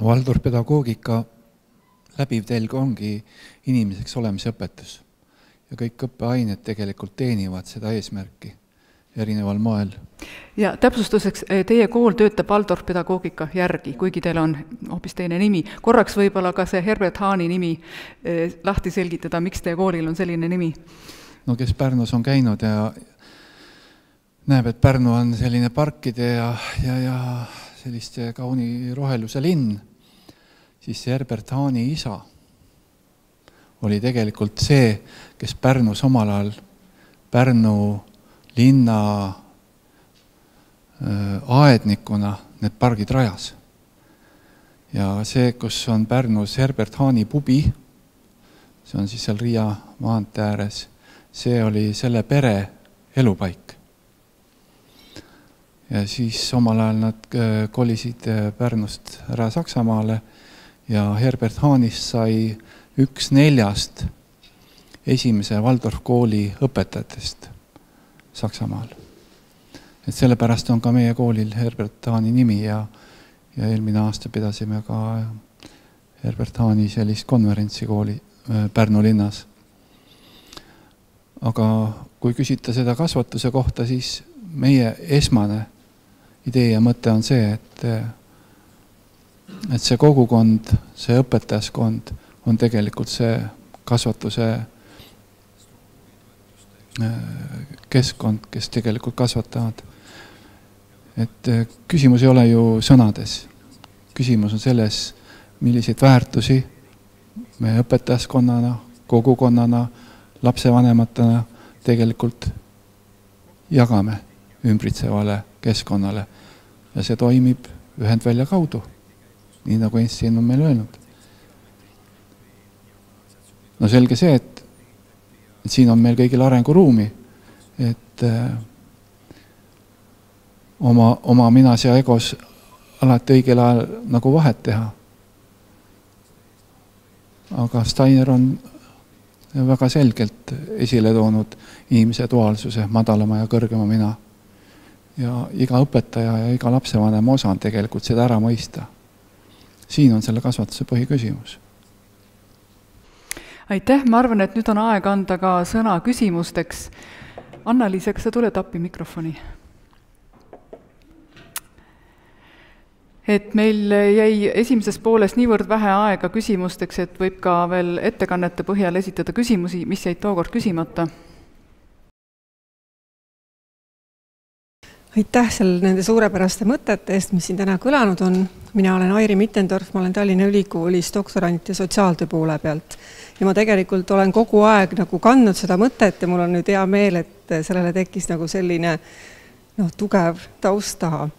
S2: Waldorf-pedagoogika läbiv telg ongi inimeseks olemise õpetus ja kõik õppeained tegelikult teenivad seda eesmärki erineval moel.
S1: Ja täpsustuseks, teie kool töötab Waldorf-pedagoogika järgi, kuigi teil on hoopis teine nimi. Korraks võib-olla ka see Herbert Haani nimi lahti selgitada, miks teie koolil on selline nimi?
S2: No kes Pärnus on käinud ja näeb, et Pärnu on selline parkide ja selliste kauni roheluse linn, siis Herbert Haani isa oli tegelikult see, kes Pärnus omal ajal Pärnu linna aednikuna need pargid rajas. Ja see, kus on Pärnus Herbert Haani pubi, see on siis seal Riia maantee ääres, see oli selle pere elupaik. ja siis omal ajal nad kolisid Pärnust ära Saksamaale ja Herbert Haanist sai 1/4 esimese Waldorf kooli õpetajatest Saksamaal. Et sellepärast on ka meie koolil Herbert Haani nimi ja eelmine aasta pidasime ka Herbert Haani sellist konverentsi kooli Pärnu linnas. Aga kui küsita seda kasvatuse kohta, siis meie esmane idee ja mõte on see, et see kogukond, see õpetajaskond on tegelikult see kasvatuse keskkond, kes tegelikult kasvatavad. Et küsimus ei ole ju sõnades. Küsimus on selles, milliseid väärtusi me õpetajaskonnana, kogukonnana, lapsevanematena tegelikult jagame ümbritsevale keskkonnale. Ja see toimib ühendvälja kaudu, nii nagu Einstein on meil öelnud. No selge see, et siin on meil kõigil arenguruumi, et oma minas ja egos alati õigel ajal nagu vahet teha. Aga Steiner on väga selgelt esile toonud inimese duaalsuse, madalama ja kõrgema mina. Ja iga õpetaja ja iga lapsevanema osa on tegelikult seda ära mõista. Siin on selle kasvatuse põhiküsimus.
S1: Aitäh, ma arvan, et nüüd on aeg anda ka sõna küsimusteks. Anna-Liis, kas sa tuled appi mikrofoni? Et meil jäi esimeses pooles niivõrd vähe aega küsimusteks, et võib ka veel ettekannete põhjal esitada küsimusi, mis jäid tookord küsimata.
S6: Aitäh nende suurepäraste mõtete eest, mis siin täna kõlanud on. Mina olen Airi Mittendorf, ma olen Tallinna Ülikoolis doktorant ja sotsiaaltöö poole pealt. Ja ma tegelikult olen kogu aeg nagu kandnud seda mõtet ja mul on nüüd hea meel, et sellele tekkis nagu selline tugev taust taha.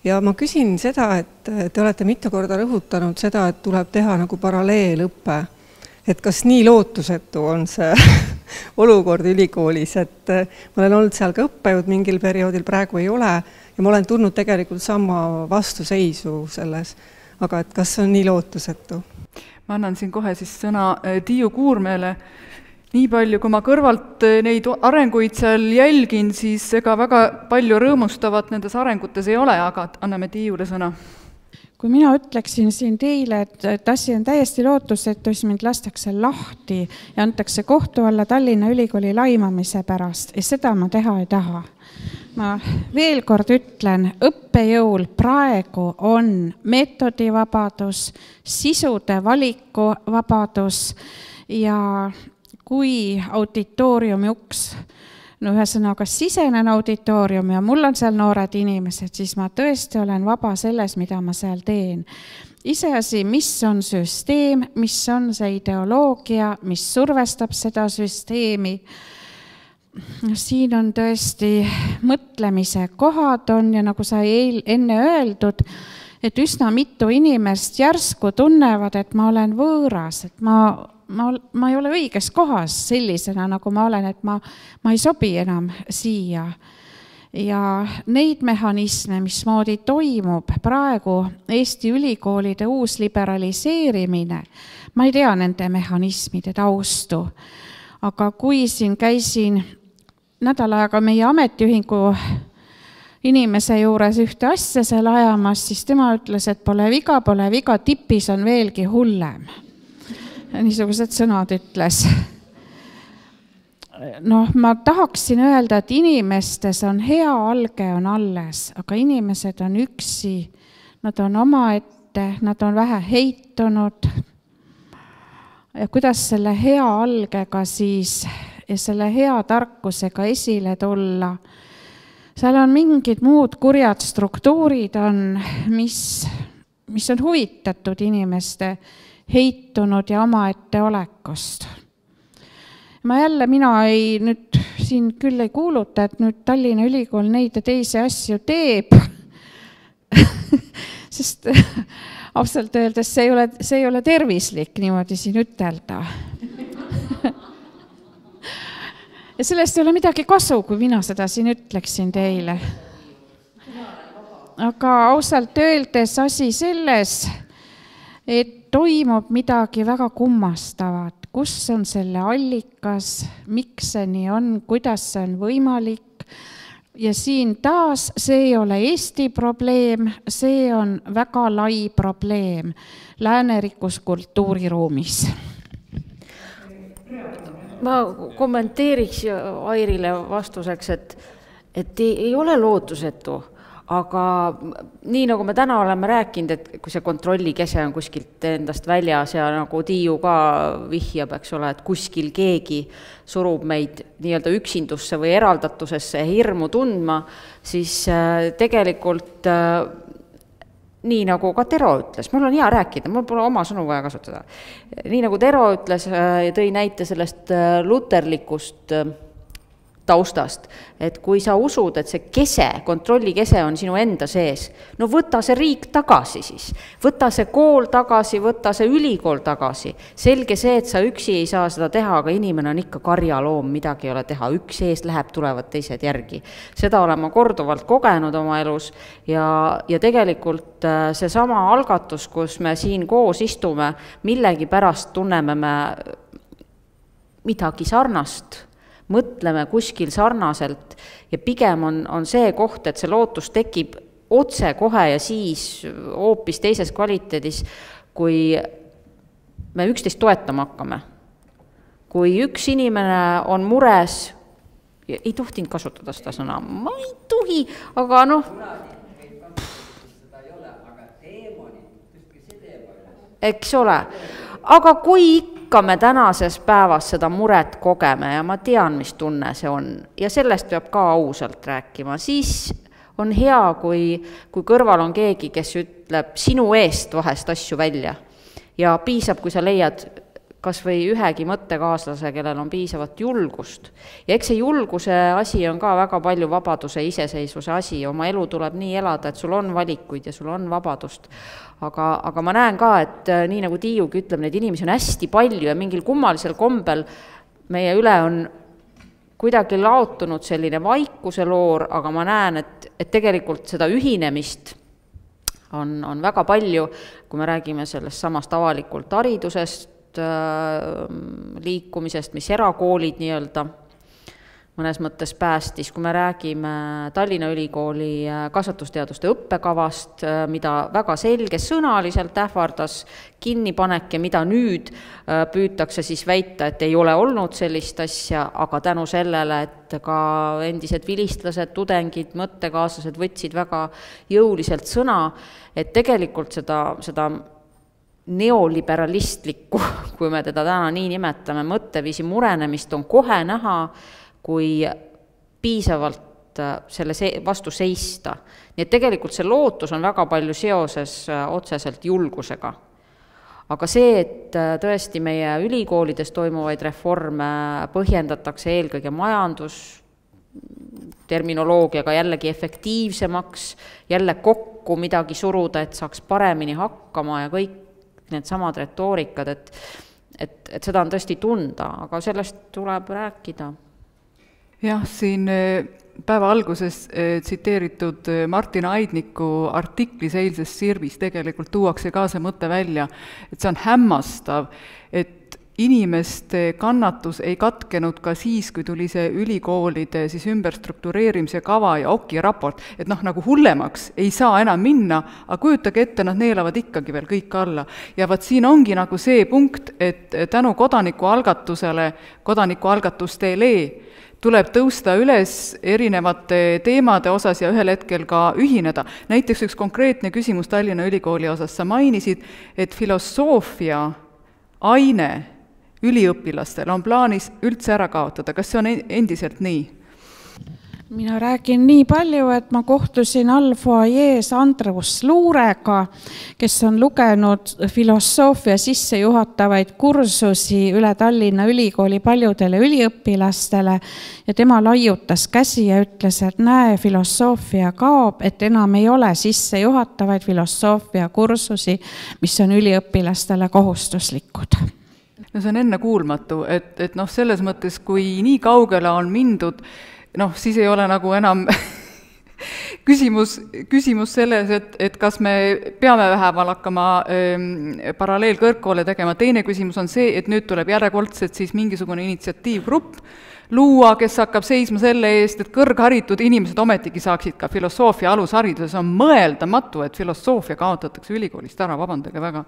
S6: Ja ma küsin seda, et te olete mitu korda rõhutanud seda, et tuleb teha nagu paralleelõppe. Et kas nii lootusetu on see olukord ülikoolis, et ma olen olnud seal ka õppejõud mingil perioodil, praegu ei ole ja ma olen tulnud tegelikult sama vastuseisu selles. Aga et kas see on nii lootusetu?
S1: Ma annan siin kohe siis sõna Tiiu Kuurmeele. Nii palju, kui ma kõrvalt neid arenguid seal jälgin, siis ega väga palju rõõmustavat nendes arengutes ei ole, aga anname Tiiule sõna.
S5: Kui mina ütleksin siin teile, et asi on täiesti lootusetu, siis mind lastakse lahti ja antakse kohtu alla Tallinna Ülikooli laimamise pärast ja seda ma teha ei taha. Ma veel kord ütlen, õppejõul praegu on meetodivabadus, sisude valiku vabadus ja kui auditooriumi uks, ühesõnaga sisenen auditooriumi ja mul on seal noored inimesed, siis ma tõesti olen vaba selles, mida ma seal teen. Iseasi, mis on süsteem, mis on see ideoloogia, mis survestab seda süsteemi. Siin on tõesti mõtlemise kohad on ja nagu sai enne öeldud, et üsna mitu inimest järsku tunnevad, et ma olen võõras, et ma ei ole õiges kohas sellisena, nagu ma olen, et ma ei sobi enam siia. Ja neid mehhanisme, mismoodi toimub praegu Eesti ülikoolide uus liberaliseerimine, ma ei tea nende mehhanismide taustu. Aga kui siin käisin nädal aega meie ametiühingu inimese juures ühte asja seal ajamas, siis tema ütles, et pole viga, tipis on veelgi hullem. Niisugused sõnad ütles. Ma tahaksin öelda, et inimestes on hea alge on alles, aga inimesed on üksi, nad on omaette, nad on vähe heitunud. Ja kuidas selle hea algega siis ja selle hea tarkusega esile tulla? Seal on mingid muud kurjad struktuurid on, mis on huvitatud inimeste heitunud ja omaette olekust. Mina ei nüüd siin küll ei kuuluta, et nüüd Tallinna Ülikool neid ja teisi asju teeb, sest ausalt öeldes see ei ole tervislik niimoodi siin ütelda. Ja sellest ei ole midagi kasu, kui mina seda siin ütleksin teile. aga ausalt öeldes asi selles, et toimub midagi väga kummastavat. Kus on selle allikas, miks see nii on, kuidas see on võimalik? Ja siin taas, see ei ole Eesti probleem, see on väga lai probleem läänerikus kultuuriruumis.
S4: Ma kommenteeriks Airile vastuseks, et ei ole lootusetu, aga nii nagu me täna oleme rääkinud, et kui see kontrollikese on kuskilt endast väljas ja nagu Tiiu ka vihjab, eks ole, et kuskil keegi surub meid nii-öelda üksindusse või eraldatusesse hirmu tundma, siis tegelikult nii nagu ka Tero ütles, mul on hea rääkida, mul pole oma sõnu vaja kasutada. Nii nagu Tero ütles ja tõi näite sellest luterlikust taustast, et kui sa usud, et see kese, kontrollikese on sinu enda sees, no võta see riik tagasi siis, võta see kool tagasi, võta see ülikool tagasi. Selge see, et sa üksi ei saa seda teha, aga inimene on ikka karjaloom, midagi ei ole teha, üks ees läheb, tulevad teised järgi. Seda olen ma korduvalt kogenud oma elus ja tegelikult see sama algatus, kus me siin koos istume, millegi pärast tunneme me midagi sarnast, mõtleme kuskil sarnaselt ja pigem on see koht, et see lootus tekib otse kohe ja siis hoopis teises kvaliteedis, kui me üksteist toetama hakkame. Kui üks inimene on mures, ei tohtinud kasutada seda sõna, ma ei tohi, aga noh, eks ole, aga kui ikka me tänases päevas seda muret kogeme ja ma tean, mis tunne see on ja sellest peab ka ausalt rääkima, siis on hea, kui kõrval on keegi, kes ütleb sinu eest vahest asju välja ja piisab, kui sa leiad kas või ühegi mõttekaaslase, kellel on piisavat julgust. Ja eks see julguse asi on ka väga palju vabaduse, iseseisvuse asi, oma elu tuleb nii elada, et sul on valikuid ja sul on vabadust. Aga ma näen ka, et nii nagu Tiiugi ütleb, neid inimesi on hästi palju ja mingil kummalisel kombel meie üle on kuidagi laotunud selline vaikuse loor, aga ma näen, et tegelikult seda ühinemist on väga palju, kui me räägime sellest samast avalikult haridusest, liikumisest, mis erakoolid nii-öelda mõnes mõttes päästis, kui me räägime Tallinna Ülikooli kasvatusteaduste õppekavast, mida väga selge sõnaliselt ähvardas kinnipanek ja mida nüüd püütakse siis väita, et ei ole olnud sellist asja, aga tänu sellele, et ka endised vilistlased, tudengid, mõttekaaslased võtsid väga jõuliselt sõna, et tegelikult seda neoliberalistlikku, kui me teda täna nii nimetame, mõtteviisi murenemist on kohe näha, kui piisavalt selle vastu seista. Nii et tegelikult see lootus on väga palju seoses otseselt julgusega. Aga see, et tõesti meie ülikoolides toimuvaid reforme põhjendatakse eelkõige majandusterminoloogiaga jällegi efektiivsemaks, jälle kokku midagi suruda, et saaks paremini hakkama ja kõik need samad retoorikad, et seda on tõesti tunda, aga sellest tuleb rääkida.
S1: Jah, siin päeva alguses tsiteeritud Martin Aidniku artiklis eilses Sirbis tegelikult tuuakse ka see mõte välja, et see on hämmastav, et inimeste kannatus ei katkenud ka siis, kui tuli see ülikoolide siis ümberstruktureerimise kava ja OKI raport, et nagu hullemaks ei saa enam minna, aga kujutage ette, nad neelavad ikkagi veel kõik alla. Ja vaat siin ongi nagu see punkt, et tänu kodanikualgatustele tuleb tõusta üles erinevate teemade osas ja ühel hetkel ka ühineda. Näiteks üks konkreetne küsimus Tallinna Ülikooli osas. Sa mainisid, et filosoofia aine üliõpilastel on plaanis üldse ära kaotada. Kas see on endiselt nii?
S5: Mina räägin nii palju, et ma kohtusin Alfoajees Andrus Luurega, kes on lugenud filosoofia sissejuhatavaid kursusi üle Tallinna Ülikooli paljudele üliõpilastele ja tema laiutas käsi ja ütles, et näe, filosoofia kaob, et enam ei ole sissejuhatavaid filosoofia kursusi, mis on üliõpilastele kohustuslikud.
S1: No see on enne kuulmatu, et selles mõttes, kui nii kaugele on mindud, siis ei ole nagu enam küsimus selles, et kas me peame vähemal hakkama paralleelkõrgkoole tegema. Teine küsimus on see, et nüüd tuleb järjekordselt siis mingisugune initsiatiivgrupp luua, kes hakkab seisma selle eest, et kõrgharitud inimesed ometigi saaksid ka filosoofia alushariduses. On mõeldamatu, et filosoofia kaotatakse ülikoolist ära, vabandage väga.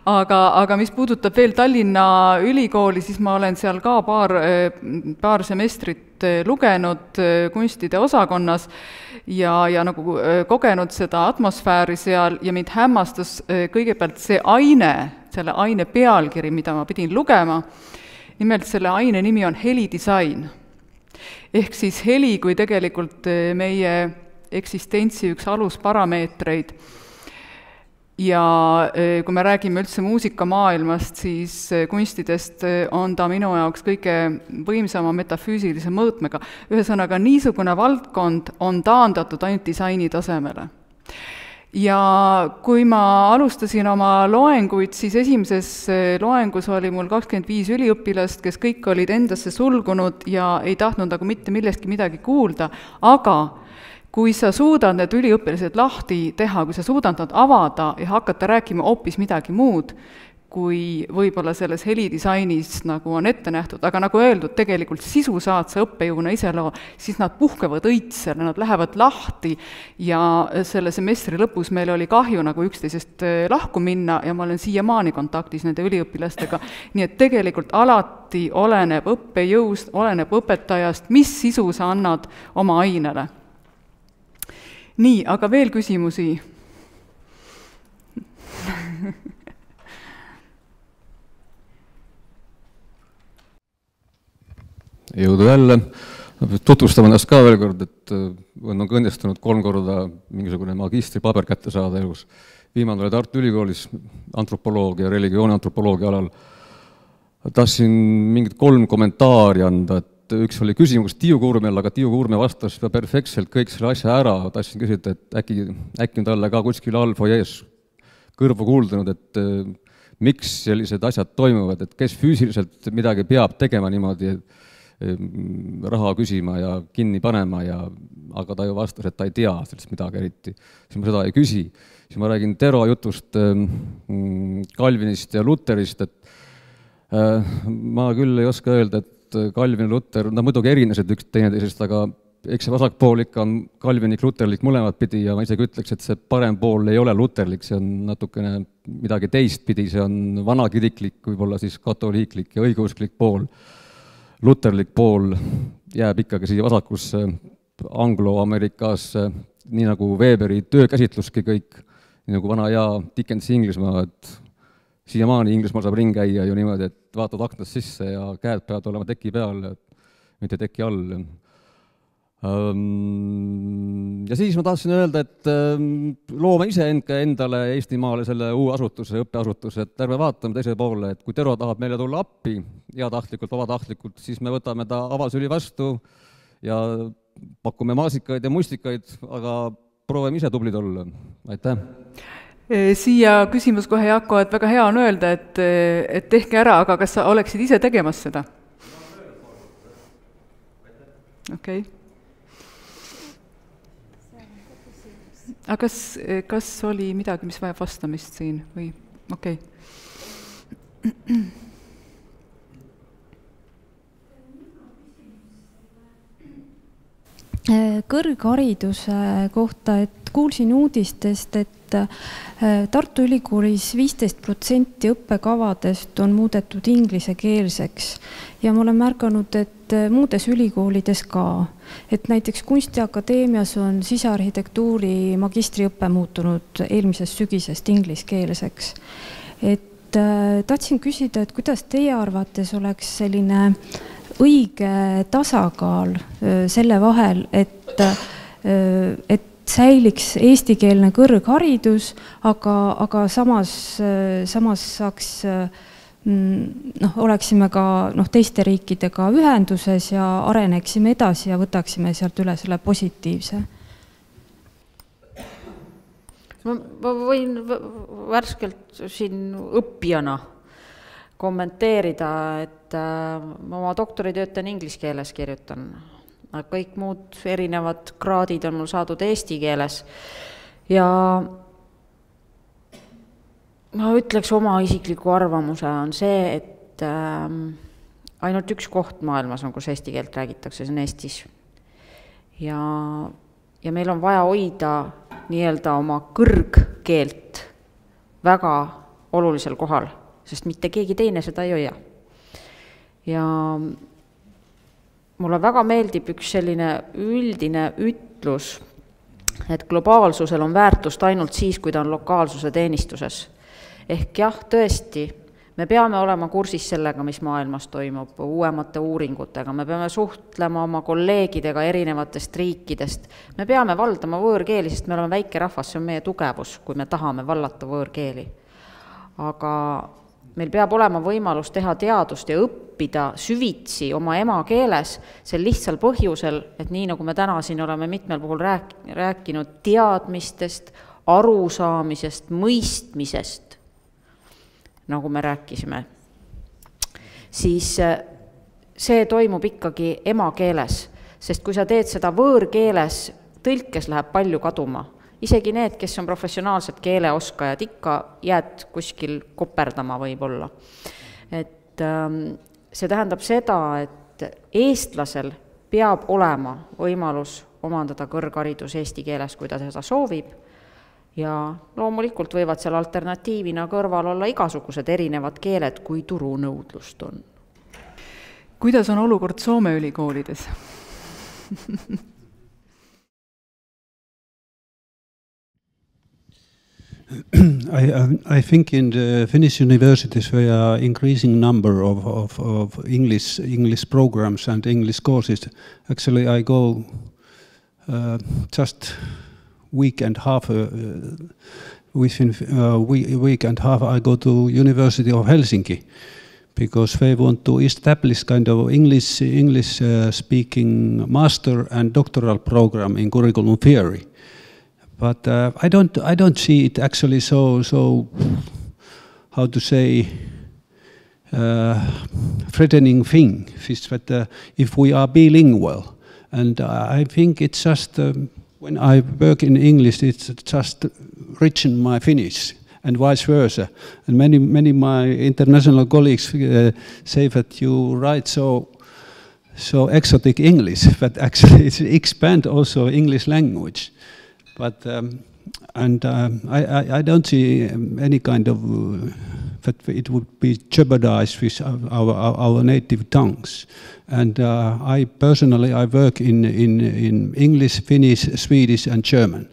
S1: aga mis puudutab veel Tallinna ülikooli, siis ma olen seal ka paar semestrit lugenud kunstide osakonnas ja nagu kogenud seda atmosfääri seal ja mind hämmastas kõigepealt see selle aine pealkiri, mida ma pidin lugema. Nimelt selle aine nimi on helidisain. Ehk siis heli kui tegelikult meie eksistentsi üks alusparameetreid. Ja kui me räägime üldse muusikamaailmast, siis kunstidest on ta minu jaoks kõige võimsama metafüüsilise mõõtmega. Ühesõnaga, niisugune valdkond on taandatud ainult disaini tasemele. Ja kui ma alustasin oma loenguid, siis esimeses loengus oli mul 25 üliõpilast, kes kõik olid endasse sulgunud ja ei tahtnud nagu mitte millestki midagi kuulda, aga kui sa suudad need üliõpilased lahti teha, kui sa suudad nad avada ja hakata rääkima hoopis midagi muud, kui võib-olla selles helidisainis nagu on ette nähtud, aga nagu öeldud, tegelikult sisu saad sa õppejõuna ise loo, siis nad puhkevad õitsele, nad lähevad lahti ja selle semestri lõpus meil oli kahju nagu üksteisest lahku minna ja ma olen siiamaani kontaktis nende üliõpilastega, nii et tegelikult alati oleneb õppejõust, oleneb õpetajast, mis sisu sa annad oma ainele. Nii, aga veel küsimusi?
S7: Jõudu jälle, tutvustame ennast ka veel kord, et on õnnestunud 3 korda mingisugune magistripaber kätte saada elus. Viimane oli Tartu Ülikoolis antropoloogia, religiooniantropoloogia alal. Tahtsin mingid 3 kommentaari anda, et üks oli küsimus Tiiu Kuurmel, aga Tiiu Kuurme vastas perfektselt kõik selle asja ära. Tahtsin küsida, et äkki on talle ka kuskil all foyees kõrvu kuuldunud, et miks sellised asjad toimuvad, et kes füüsiliselt midagi peab tegema niimoodi, raha küsima ja kinni panema, aga ta ju vastas, et ta ei tea sellest midagi eriti. Siis ma seda ei küsi. Siis ma räägin Tero jutust Calvinist ja Lutherist, et ma küll ei oska öelda, et Calvin ja Luther, muidugi erinesid üks teineteisest, aga eks see vasakpool ikka on kalvinik, luterlik mõlemad pidi ja ma isegi ütleks, et see parem pool ei ole luterlik, see on natukene midagi teistpidi, see on vanakiriklik, võib-olla siis katoliiklik ja õigeusklik pool. Luterlik pool jääb ikkagi siia vasakusse Anglo-Amerikasse, nii nagu Weberi töökäsitluski kõik, nii nagu vana hea Dickensi Inglismaa, et siiamaani Inglismaal saab ring käia ju niimoodi, et vaatad aknast sisse ja käed peavad olema teki peal, mitte teki all. Ja siis ma tahtsin öelda, et loome ise endale Eestimaale selle uue asutuse, õppeasutuse, et ärme vaatame teise poole, et kui Tero tahab meile tulla appi, heatahtlikult, vabatahtlikult, siis me võtame ta avasüli vastu ja pakume maasikaid ja mustikaid, aga proovime ise tublid olla. Aitäh!
S1: Siia küsimus kohe Jaako, et väga hea on öelda, et tehke ära, aga kas sa oleksid ise tegemas seda? Okei. Aga kas oli midagi, mis vajab vastamist siin või? Okei.
S8: Kõrghariduse kohta, et kuulsin uudistest, et Tartu Ülikoolis 15% õppekavadest on muudetud inglisekeelseks ja ma olen märganud, et muudes ülikoolides ka, et näiteks Kunstiakadeemias on sisearhitektuuri magistriõppe muutunud eelmisest sügisest ingliskeelseks. Et tahtsin küsida, et kuidas teie arvates oleks selline õige tasakaal selle vahel, et säiliks eestikeelne kõrgharidus, aga samas saaks, oleksime ka teiste riikidega ühenduses ja areneksime edasi ja võtaksime sealt üle selle positiivse.
S4: Ma võin värskelt siin õppijana kommenteerida, et ma oma doktoritöötan inglise keeles kirjutan kõik muud erinevad kraadid on mul saadud eesti keeles. Ja ma ütleks oma isikliku arvamuse on see, et ainult üks koht maailmas on, kus eesti keelt räägitakse, see on Eestis. Ja meil on vaja hoida nii-öelda oma kõrgkeelt väga olulisel kohal, sest mitte keegi teine seda ei hoia. Ja mulle väga meeldib üks selline üldine ütlus, et globaalsusel on väärtust ainult siis, kui ta on lokaalsuse teenistuses. Ehk jah, tõesti, me peame olema kursis sellega, mis maailmas toimub, uuemate uuringutega, me peame suhtlema oma kolleegidega erinevatest riikidest, me peame valdama võõrkeeli, sest me oleme väike rahvas, see on meie tugevus, kui me tahame vallata võõrkeeli. Aga meil peab olema võimalus teha teadust ja õppida süvitsi oma emakeeles, sel lihtsal põhjusel, et nii nagu me täna siin oleme mitmel puhul rääkinud teadmistest, arusaamisest, mõistmisest, nagu me rääkisime, siis see toimub ikkagi emakeeles, sest kui sa teed seda võõrkeeles, tõlkes läheb palju kaduma. Isegi need, kes on professionaalsed keeleoskajad, ikka jääd kuskil koperdama võib-olla. Et see tähendab seda, et eestlasel peab olema võimalus omandada kõrgharidus eesti keeles, kui ta seda soovib. Ja loomulikult võivad seal alternatiivina kõrval olla igasugused erinevad keeled, kui turunõudlust on.
S1: Kuidas on olukord Soome ülikoolides?
S3: I think in the Finnish universities there are increasing number of English programs and English courses. Actually, I go just week and half within week and half I go to University of Helsinki because they want to establish kind of English speaking master and doctoral program in curriculum theory. But I don't see it actually so how to say threatening thing. That if we are bilingual, and I think it's just when I work in English, it's just richen my Finnish and vice versa. And many my international colleagues say that you write so exotic English, but actually it's expand also English language. But I don't see any kind of that it would be jeopardized with our native tongues. And I personally work in English, Finnish, Swedish, and German.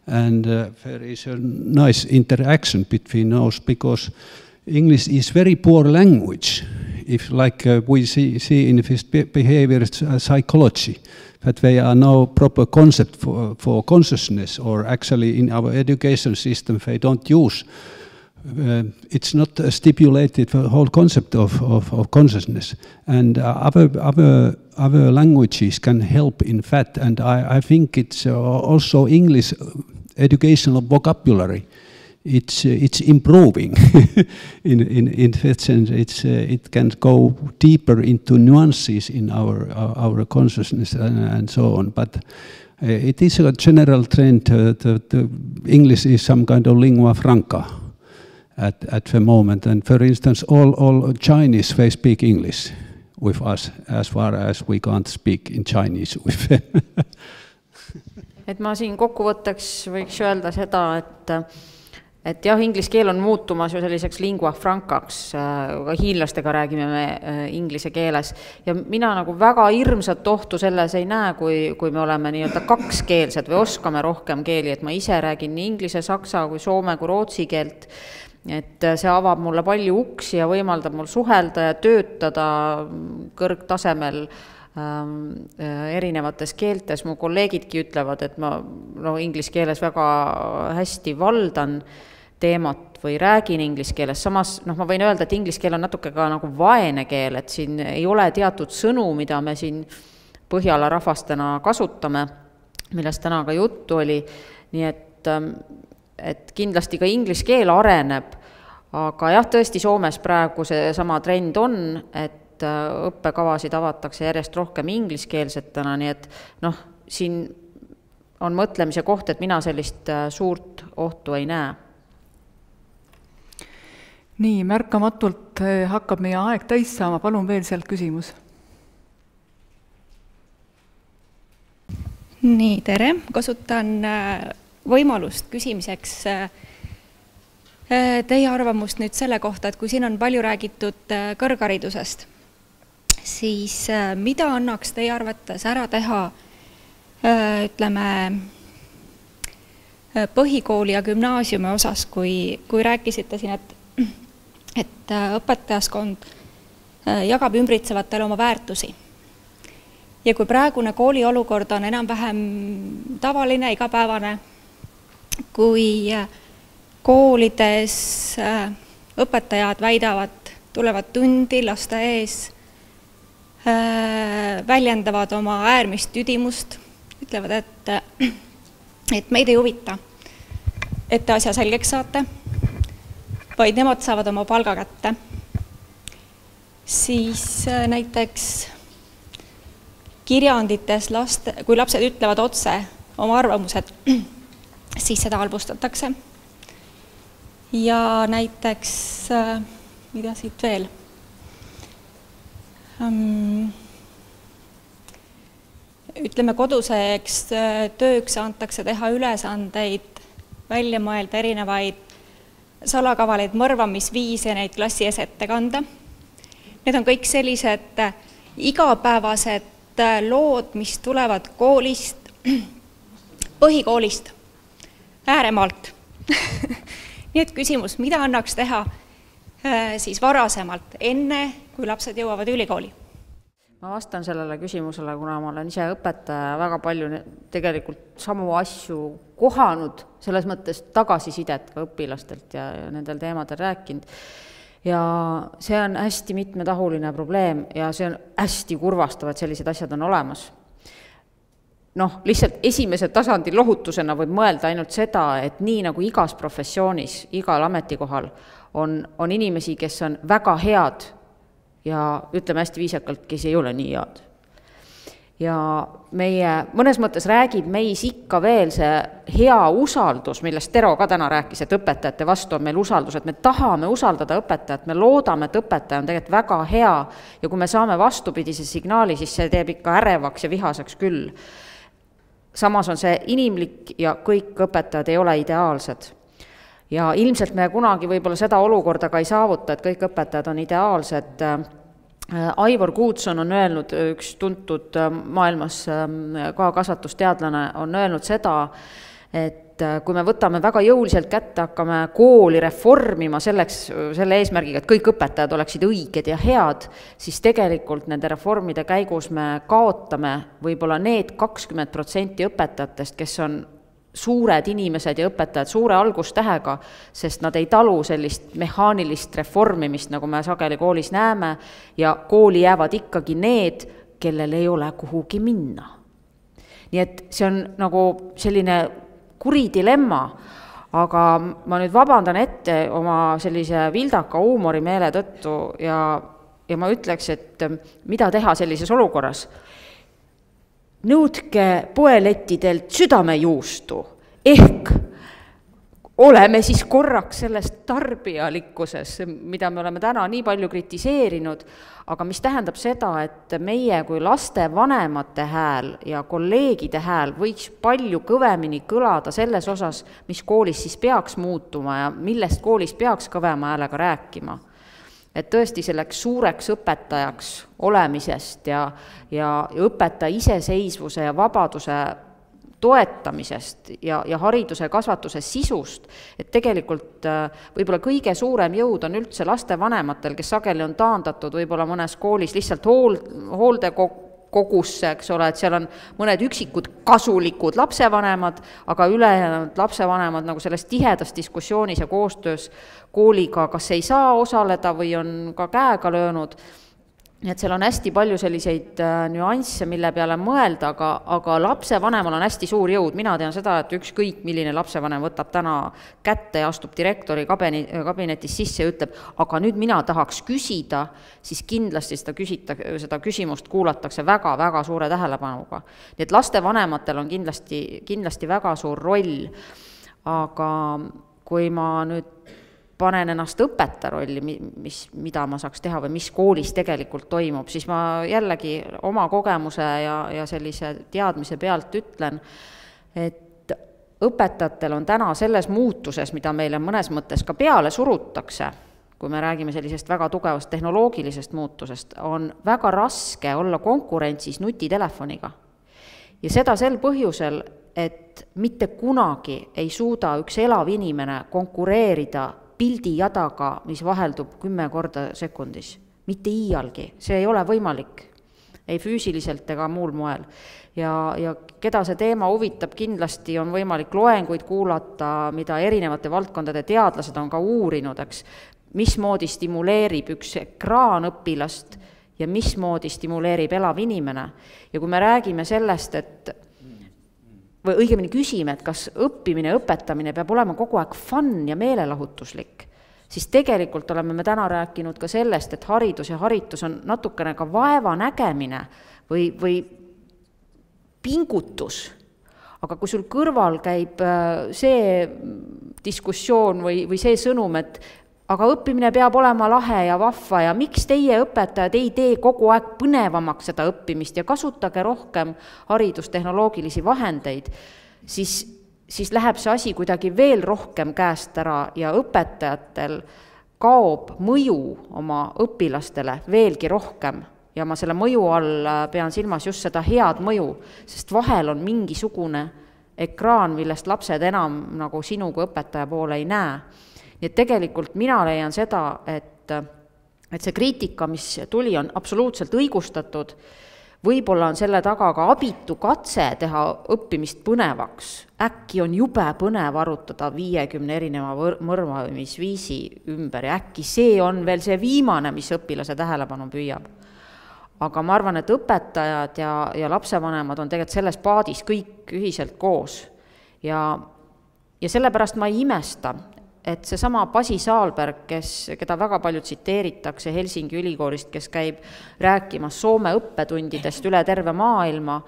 S3: And there is a nice interaction between those because English is very poor language. If like we see in this behavior psychology, that there are no proper concept for consciousness, or actually in our education system they don't use. It's not stipulated the whole concept of consciousness, and other languages can help in that. And I think it's also English educational vocabulary. It's improving in that sense. It can go deeper into nuances in our consciousness and so on. But it is a general trend. The English is some kind of lingua franca at the moment. And for instance, all Chinese they speak English with us as far as we can't speak in Chinese with them.
S4: Et ma siin kokkuvõtteks võiks öelda seda, et jah, inglise keel on muutumas ju selliseks lingua francaks, hiinlastega räägime me inglise keeles, ja mina nagu väga hirmsat ohtu selles ei näe, kui me oleme nii-öelda kakskeelsed või oskame rohkem keeli, et ma ise räägin nii inglise, saksa kui soome kui rootsi keelt, et see avab mulle palju uksi ja võimaldab mul suhelda ja töötada kõrgtasemel erinevates keeltes. Mu kolleegidki ütlevad, et ma inglise keeles väga hästi valdan teemat või räägin inglise keeles. Samas ma võin öelda, et inglise keel on natuke ka nagu vaene keel, et siin ei ole teatud sõnu, mida me siin Põhjala rahvastena kasutame, millest täna ka juttu oli. Nii et kindlasti ka inglise keel areneb, aga jah, tõesti Soomes praegu see sama trend on, et et õppekavasid avatakse järjest rohkem ingliskeelsetena, nii et siin on mõtlemise koht, et mina sellist suurt ohtu ei näe.
S1: Nii, märkamatult hakkab meie aeg täis saama, palun veel sealt küsimus.
S9: Nii, tere, kasutan võimalust küsimiseks teie arvamust nüüd selle kohta, et kui siin on palju räägitud kõrgharidusest, siis mida annaks teie arvates ära teha, ütleme, põhikooli ja gümnaasiumi osas, kui rääkisite siin, et õpetajaskond jagab ümbritsevatele oma väärtusi. Ja kui praegune kooli olukord on enam-vähem tavaline, igapäevane, kui koolides õpetajad väidavad, tulevad tundi laste ees, väljendavad oma äärmist tüdimust, ütlevad, et meid ei huvita, et te asja selgeks saate, vaid nemad saavad oma palga kätte. Siis näiteks kirjandites kui lapsed ütlevad otse oma arvamused, siis seda halvustatakse. Ja näiteks, mida siit veel? Ütleme, koduseks tööks antakse teha ülesandeid, välja mõelda erinevaid salakavaleid mõrvamisviise ja neid klassi ees ette kanda. Need on kõik sellised igapäevased lood, mis tulevad koolist, põhikoolist, ääremaalt. Nii et küsimus, mida annaks teha siis varasemalt, enne kui lapsed jõuavad ülikooli?
S4: Ma vastan sellele küsimusele, kuna ma olen ise õpetaja väga palju tegelikult samu asju kohanud, selles mõttes tagasisidet ka õpilastelt ja nendel teemadel rääkinud. Ja see on hästi mitmetahuline probleem ja see on hästi kurvastav, et sellised asjad on olemas. Lihtsalt esimese tasandi lohutusena võib mõelda ainult seda, et nii nagu igas professioonis, igal ametikohal on inimesi, kes on väga head ja ütleme hästi viisakalt, kes ei ole nii head. Ja meie mõnes mõttes räägib meis ikka veel see hea usaldus, millest Tero ka täna rääkis, et õpetajate vastu on meil usaldus, et me tahame usaldada õpetajat, me loodame, et õpetaja on tegelikult väga hea ja kui me saame vastupidise signaali, siis see teeb ikka ärevaks ja vihaseks küll. Samas on see inimlik ja kõik õpetajad ei ole ideaalsed. Ja ilmselt me kunagi võib-olla seda olukorda ka ei saavuta, et kõik õpetajad on ideaalsed. Aivor Goodson on öelnud, üks tuntud maailmas ka kasvatusteadlane on öelnud seda, et kui me võtame väga jõuliselt kätte, hakkame kooli reformima selle eesmärgiga, et kõik õpetajad oleksid õiged ja head, siis tegelikult nende reformide käigus me kaotame võib-olla need 20% õpetajatest, kes on suured inimesed ja õpetajad suure algustähega, sest nad ei talu sellist mehaanilist reformimist, nagu me sageli koolis näeme, ja kooli jäävad ikkagi need, kellel ei ole kuhugi minna. Nii et see on nagu selline kuri dilemma, aga ma nüüd vabandan ette oma sellise vildaka huumorimeele tõttu ja ma ütleks, et mida teha sellises olukorras. Nõudke poelettidelt südamejuustu, ehk oleme siis korraks sellest tarbijalikkuses, mida me oleme täna nii palju kritiseerinud, aga mis tähendab seda, et meie kui laste vanemate hääl ja kolleegide hääl võiks palju kõvemini kõlada selles osas, mis koolis siis peaks muutuma ja millest koolis peaks kõvema häälega rääkima. Et tõesti selleks suureks õpetajaks olemisest ja õpetaja iseseisvuse ja vabaduse toetamisest ja hariduse kasvatuse sisust, et tegelikult võib-olla kõige suurem jõud on üldse laste vanematel, kes sageli on taandatud võib-olla mõnes koolis lihtsalt hooldekogusse, eks ole, et seal on mõned üksikud kasulikud lapsevanemad, aga ülejäänud lapsevanemad nagu selles tihedas diskussioonis ja koostöös kooliga kas ei saa osaleda või on ka käega löönud. nii et seal on hästi palju selliseid nüansse, mille peale mõelda, aga lapsevanemal on hästi suur jõud. Mina tean seda, et ükskõik milline lapsevanem võtab täna kätte ja astub direktori kabinetis sisse ja ütleb, aga nüüd mina tahaks küsida, siis kindlasti seda küsimust kuulatakse väga-väga suure tähelepanuga. Nii et lastevanematel on kindlasti väga suur roll, aga kui ma nüüd panen ennast õpetaja rolli, mida ma saaks teha või mis koolis tegelikult toimub, siis ma jällegi oma kogemuse ja sellise teadmise pealt ütlen, et õpetajatel on täna selles muutuses, mida meile mõnes mõttes ka peale surutakse, kui me räägime sellisest väga tugevast tehnoloogilisest muutusest, on väga raske olla konkurentsis nutitelefoniga. Ja seda sel põhjusel, et mitte kunagi ei suuda üks elav inimene konkureerida pildijadaga, mis vaheldub 10 korda sekundis. Mitte iialgi. See ei ole võimalik. Ei füüsiliselt ega muul moel. Ja keda see teema huvitab, kindlasti on võimalik loenguid kuulata, mida erinevate valdkondade teadlased on ka uurinud, eks, mismoodi stimuleerib üks ekraan õpilast ja mismoodi stimuleerib elav inimene. Ja kui me räägime sellest, et või õigemini küsime, et kas õppimine ja õpetamine peab olema kogu aeg fun ja meelelahutuslik, siis tegelikult oleme me täna rääkinud ka sellest, et haridus ja haritus on natukene ka vaeva nägemine või pingutus. Aga kui sul kõrval käib see diskussioon või see sõnum, et aga õppimine peab olema lahe ja vahva ja miks teie õpetajad ei tee kogu aeg põnevamaks seda õppimist ja kasutage rohkem haridustehnoloogilisi vahendeid, siis läheb see asi kuidagi veel rohkem käest ära ja õpetajatel kaob mõju oma õpilastele veelgi rohkem. Ja ma selle mõju all pean silmas just seda head mõju, sest vahel on mingisugune ekraan, millest lapsed enam nagu sinu kui õpetaja poole ei näe. Nii et tegelikult mina leian seda, et see kriitika, mis tuli, on absoluutselt õigustatud. Võib-olla on selle taga ka abitu katse teha õppimist põnevaks. Äkki on jube põnev arutada 50 erineva mõrvamisviisi ümber ja äkki see on veel see viimane, mis õpilase tähelepanu püüab. Aga ma arvan, et õpetajad ja lapsevanemad on tegelikult selles paadis kõik ühiselt koos. Ja sellepärast ma ei imesta, et see sama Pasi Saalberg, keda väga palju tsiteeritakse Helsingi ülikoolist, kes käib rääkimas Soome õppetundidest üle terve maailma,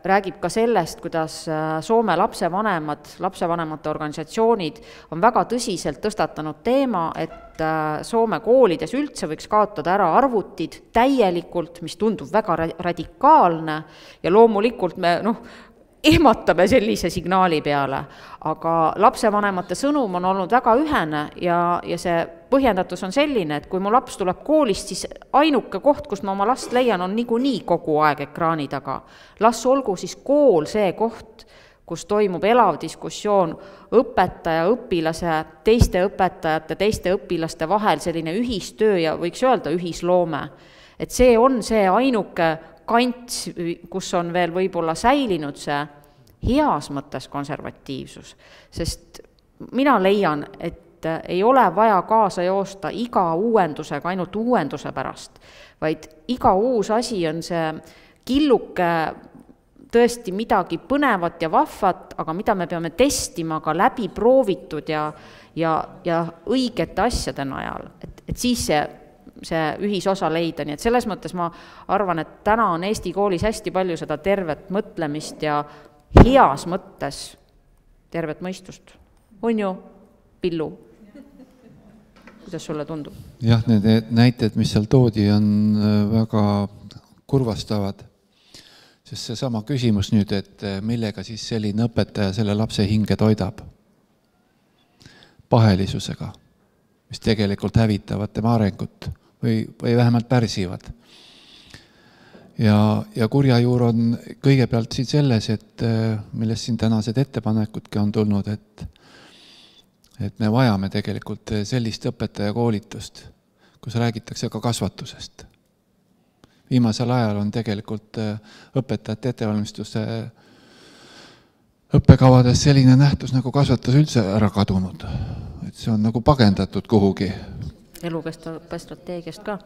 S4: räägib ka sellest, kuidas Soome lapsevanemate organisatsioonid on väga tõsiselt tõstatanud teema, et Soome koolides üldse võiks kaotada ära arvutid täielikult, mis tundub väga radikaalne ja loomulikult me ehmatame sellise signaali peale, aga lapsevanemate sõnum on olnud väga ühene ja see põhjendatus on selline, et kui mu laps tuleb koolist, siis ainuke koht, kus ma oma last leian, on niikuinii kogu aeg ekraani taga. Las olgu siis kool see koht, kus toimub elav diskussioon õpetaja, õpilase, teiste õpetajate, teiste õpilaste vahel, selline ühistöö ja võiks öelda ühisloome. Et see on see ainuke kants, kus on veel võib-olla säilinud see heas mõttes konservatiivsus, sest mina leian, et ei ole vaja kaasa joosta iga uuendusega ainult uuenduse pärast, vaid iga uus asi on see killuke tõesti midagi põnevat ja vahvat, aga mida me peame testima ka läbi proovitud ja õigete asjade najal, et siis see ühisosa leida, nii et selles mõttes ma arvan, et täna on Eesti koolis hästi palju seda tervet mõtlemist ja heas mõttes tervet mõistust. On ju, Pillu? Kuidas sulle tundub?
S2: Jah, need näited, mis seal toodi, on väga kurvastavad, sest see sama küsimus nüüd, et millega siis selline õpetaja selle lapse hinge toidab? Pahelisusega, mis tegelikult hävitavad tema arengut või vähemalt pärsivad. Ja kurja juur on kõigepealt siin selles, et millest siin tänased ettepanekudki on tulnud, et me vajame tegelikult sellist õpetajakoolitust, kus räägitakse ka kasvatusest. Viimasel ajal on tegelikult õpetajate ettevalmistuse õppekavades selline nähtus nagu kasvatus üldse ära kadunud. Et see on nagu pagendatud kuhugi.
S4: Elukestva strateegiast ka.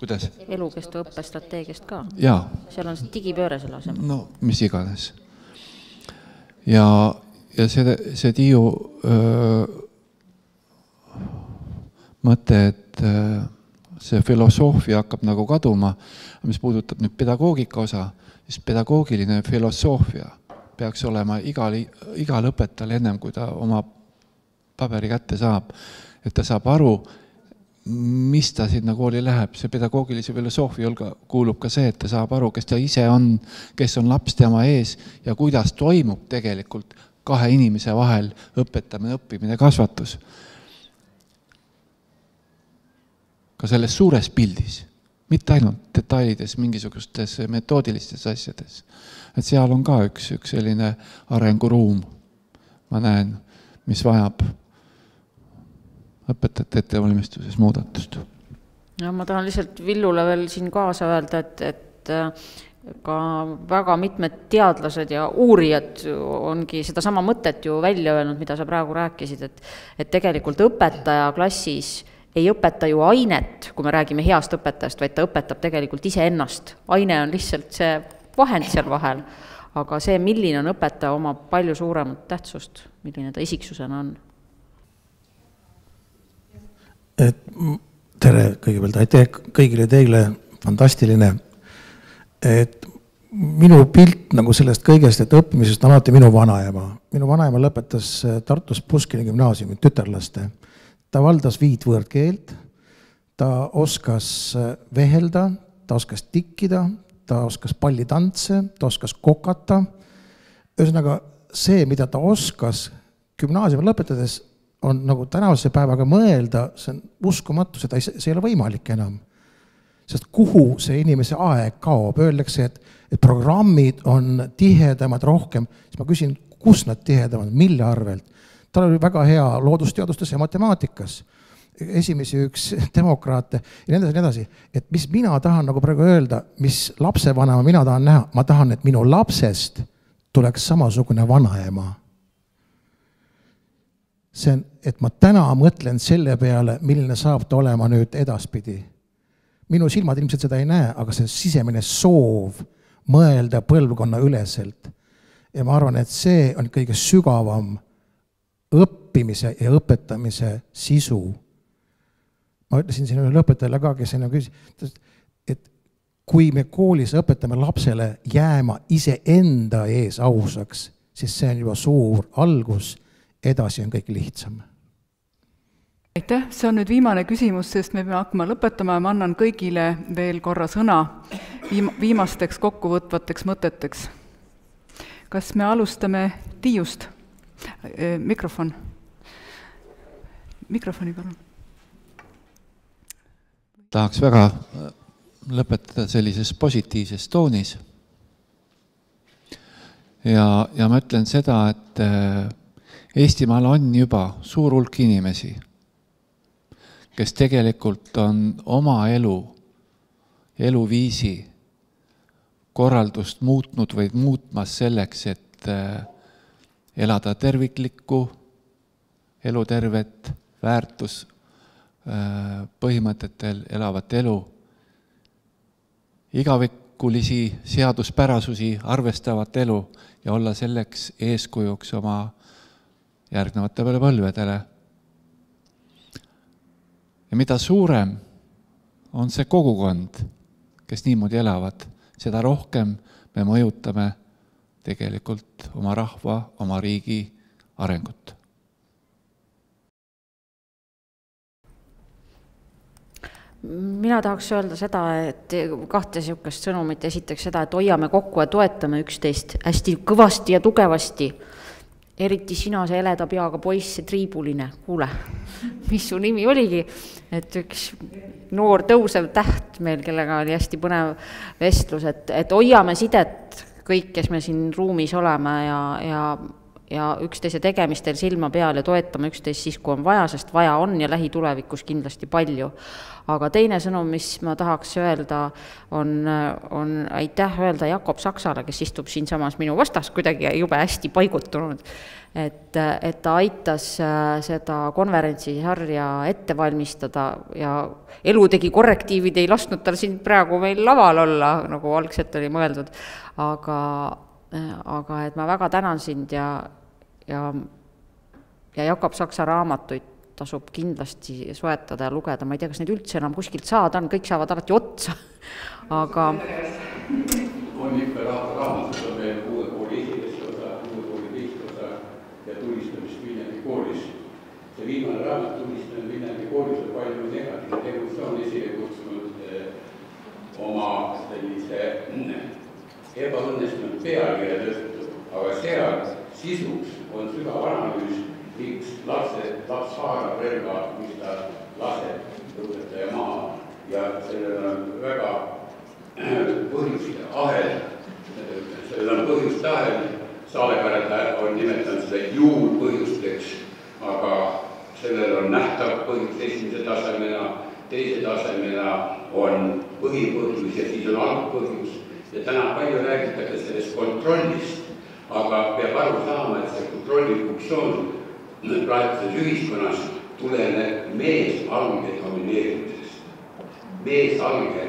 S2: Kuidas?
S4: Elukestva õppestrateegiast ka.
S2: Jaa.
S4: Seal on see digipööre selle asemel.
S2: No, mis iganes. Ja see Tiiu mõte, et see filosoofia hakkab nagu kaduma, mis puudutab nüüd pedagoogika osa, siis pedagoogiline filosoofia peaks olema igal õpetajal ennem, kui ta oma paberi kätte saab, et ta saab aru, mis ta sinna kooli läheb. See pedagoogilise filosoofia kuulub ka see, et ta saab aru, kes ta ise on, kes on laps tema ees ja kuidas toimub tegelikult kahe inimese vahel õpetamine, õppimine, kasvatus. Ka selles suures pildis, mitte ainult detailides, mingisugustes metoodilistes asjades. Et seal on ka üks selline arenguruum, ma näen, mis vajab õpetajate ettevalmistuses muudatust.
S4: Ja ma tahan lihtsalt Villule veel siin kaasa öelda, et ka väga mitmed teadlased ja uurijad ongi seda sama mõtet ju välja öelnud, mida sa praegu rääkisid, et tegelikult õpetaja klassis ei õpeta ju ainet, kui me räägime heast õpetajast, vaid ta õpetab tegelikult ise ennast. Aine on lihtsalt see vahend seal vahel, aga see, milline on õpetaja, oma palju suuremat tähtsust, milline ta isiksusena on.
S10: Tere kõigepealt, aitäh kõigile teile, fantastiline. Et minu pilt nagu sellest kõigest, et õppimisest on alati minu vanaema. Minu vanaema lõpetas Tartus Puškini gümnaasiumi tütarlaste. Ta valdas 5 võõrkeelt, ta oskas vehelda, ta oskas tikkida, ta oskas pallitantse, ta oskas kokata. Ühesõnaga, see, mida ta oskas gümnaasiumi lõpetades, on nagu tänavuse päevaga mõelda, see on uskumatu, see ei ole võimalik enam. Sest kuhu see inimese aeg kaob? Öeldakse, et programmid on tihedamad rohkem. Siis ma küsin, kus nad tihedamad, mille arvelt? Tal oli väga hea loodusteadustes ja matemaatikas. Esimesi üks demokraate ja nii edasi. Et mis mina tahan nagu praegu öelda, mis lapsevanema mina tahan näha, ma tahan, et minu lapsest tuleks samasugune vanaema. See on, et ma täna mõtlen selle peale, milline saab ta olema nüüd edaspidi. Minu silmad ilmselt seda ei näe, aga see sisemine soov mõelda põlvkonna üleselt. Ja ma arvan, et see on kõige sügavam õppimise ja õpetamise sisu. Ma ütlesin siin ühele õpetajale ka, kes enne küsis, et kui me koolis õpetame lapsele jääma ise enda ees ausaks, siis see on juba suur algus, edasi on kõik lihtsam.
S1: Aitäh, see on nüüd viimane küsimus, sest me peame hakkama lõpetama ja ma annan kõigile veel korra sõna viimasteks kokkuvõtvateks mõteteks. Kas me alustame Tiiust? Mikrofoni palun.
S2: Tahaks väga lõpetada sellises positiivses toonis. Ja ma ütlen seda, et Eestimaal on juba suur hulk inimesi, kes tegelikult on oma eluviisi korraldust muutnud või muutmas selleks, et elada terviklikku, elutervet, väärtus põhimõtetel elavat elu, igavikulisi seaduspärasusi arvestavat elu ja olla selleks eeskujuks oma järgnevatele põlvedele. Ja mida suurem on see kogukond, kes niimoodi elavad, seda rohkem me mõjutame tegelikult oma rahva, oma riigi arengut.
S4: Mina tahaks öelda seda, et kahte sihukest sõnumit, esiteks seda, et hoiame kokku ja toetame üksteist hästi kõvasti ja tugevasti. Eriti sina, see heleda peaga poiss, see triibuline, kuule, mis su nimi oligi, et üks noor tõusev täht meil, kellega oli hästi põnev vestlus, et hoiame sidet kõik, kes me siin ruumis oleme ja ja üksteise tegemistel silma peal ja toetama üksteist siis, kui on vaja, sest vaja on ja lähitulevikus kindlasti palju. Aga teine sõnum, mis ma tahaks öelda, on aitäh öelda Jakob Saksale, kes istub siin samas minu vastas kuidagi jube hästi paigutunud, et ta aitas seda konverentsisarja ette valmistada ja elu tegi korrektiivid, ei lasknud tal siin praegu meil laval olla, nagu algselt oli mõeldud, aga et ma väga tänan sind ja Jakob Saksa raamatuid tasub kindlasti soetada ja lugeda, ma ei tea, kas neid üldse enam kuskilt saada on, kõik saavad alati otsa, aga
S11: on ikka raamatus on meil uue kooli esimest osa, uue kooli teist osa ja tulistamist Viljandi koolis. See viimane raamat tulistamist Viljandi koolis on palju negatiivne tegutsioon esile kutsunud oma sellise ebaõnnestunud pealkirja tõttu, aga seal sisuks on sügav analüüs, miks laps haarab relva, mis ta laseb õpetaja maha ja sellel on väga põhjuste ahel, Saalepäräda on nimetanud seda juurpõhjusteks, aga sellel on nähtav põhjus esimese tasemena, teise tasemena on põhipõhjus ja siis on algpõhjus ja täna palju räägitakse sellest kontrollist, aga peab aru saama, et see kontrolli funktsioon praeguses ühiskonnas tuleneb meesalge domineerimisest. Meesalge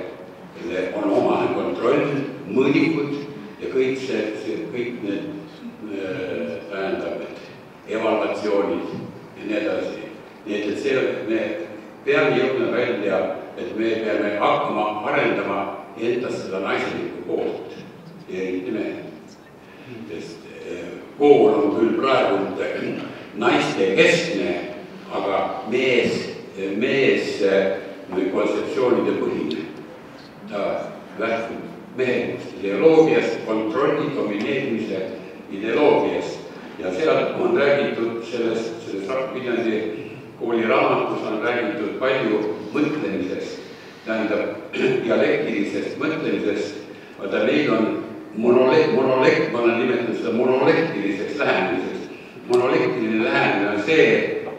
S11: on omane kontroll, mõõdikud ja kõik need evalvatsioonid ja nii edasi. Nii et me peame jõudma välja, et me peame hakkama arendama endast seda naislikku poolt ja eriti mehed. Sest kool on küll praegu naiste keskne, aga mees kontseptsioonide põhine. Ta lähtub mehelikust ideoloogiast, kontrolli domineerimise ideoloogiast. Ja seal on räägitud selles Viljandi kooli raamatus on räägitud palju mõtlemisest, tähendab dialektilisest mõtlemisest, vaata meil on monolekt, ma olen nimetanud seda monolektiliseks lähenemiseks. Monolektiline lähenemine on see,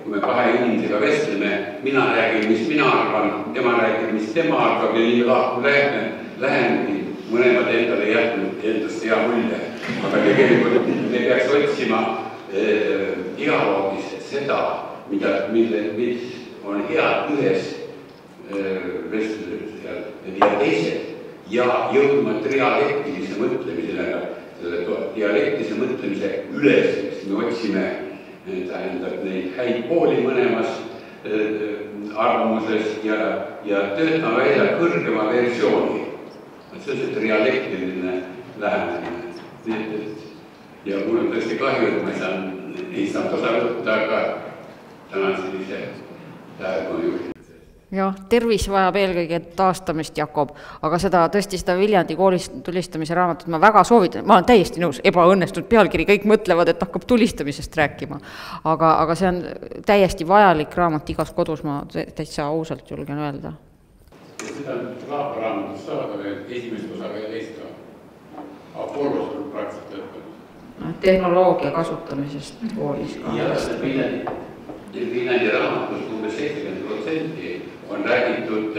S11: kui me kahe inimesega vestleme, mina räägin, mis mina arvan, tema räägib, mis tema arvab ja nii lahku lähenemegi, mõlemad endale jätnud endast hea mulje. Aga tegelikult me peaks otsima dialoogis seda, mis on head ühes vestluses ja teised ja jõudma dialektilise mõtlemisele, selle dialektilise mõtlemise üleseks me otsime neid häid pooli mõlemas arvamuses ja töötame välja kõrgema versiooni. See on see dialektiline lähenemine. Ja mul on tõesti kahju, et ma ei saanud osa võtta, aga tänan sellise tähelepanu juhi.
S4: Jah, tervis vajab eelkõige taastamist, Jakob, aga seda Viljandi koolis tulistamise raamatut ma väga soovitan, ma olen täiesti nõus, ebaõnnestunud pealkiri, kõik mõtlevad, et hakkab tulistamisest rääkima, aga see on täiesti vajalik raamat igas kodus, ma täitsa ausalt julgen öelda.
S11: Ja seda raamatust saada veel esimest osa veel teist ka, Apollos on praktiliselt lõppenud.
S4: Tehnoloogia kasutamisest koolis ka.
S11: Ja Viljandi raamatust umbes 70% on räägitud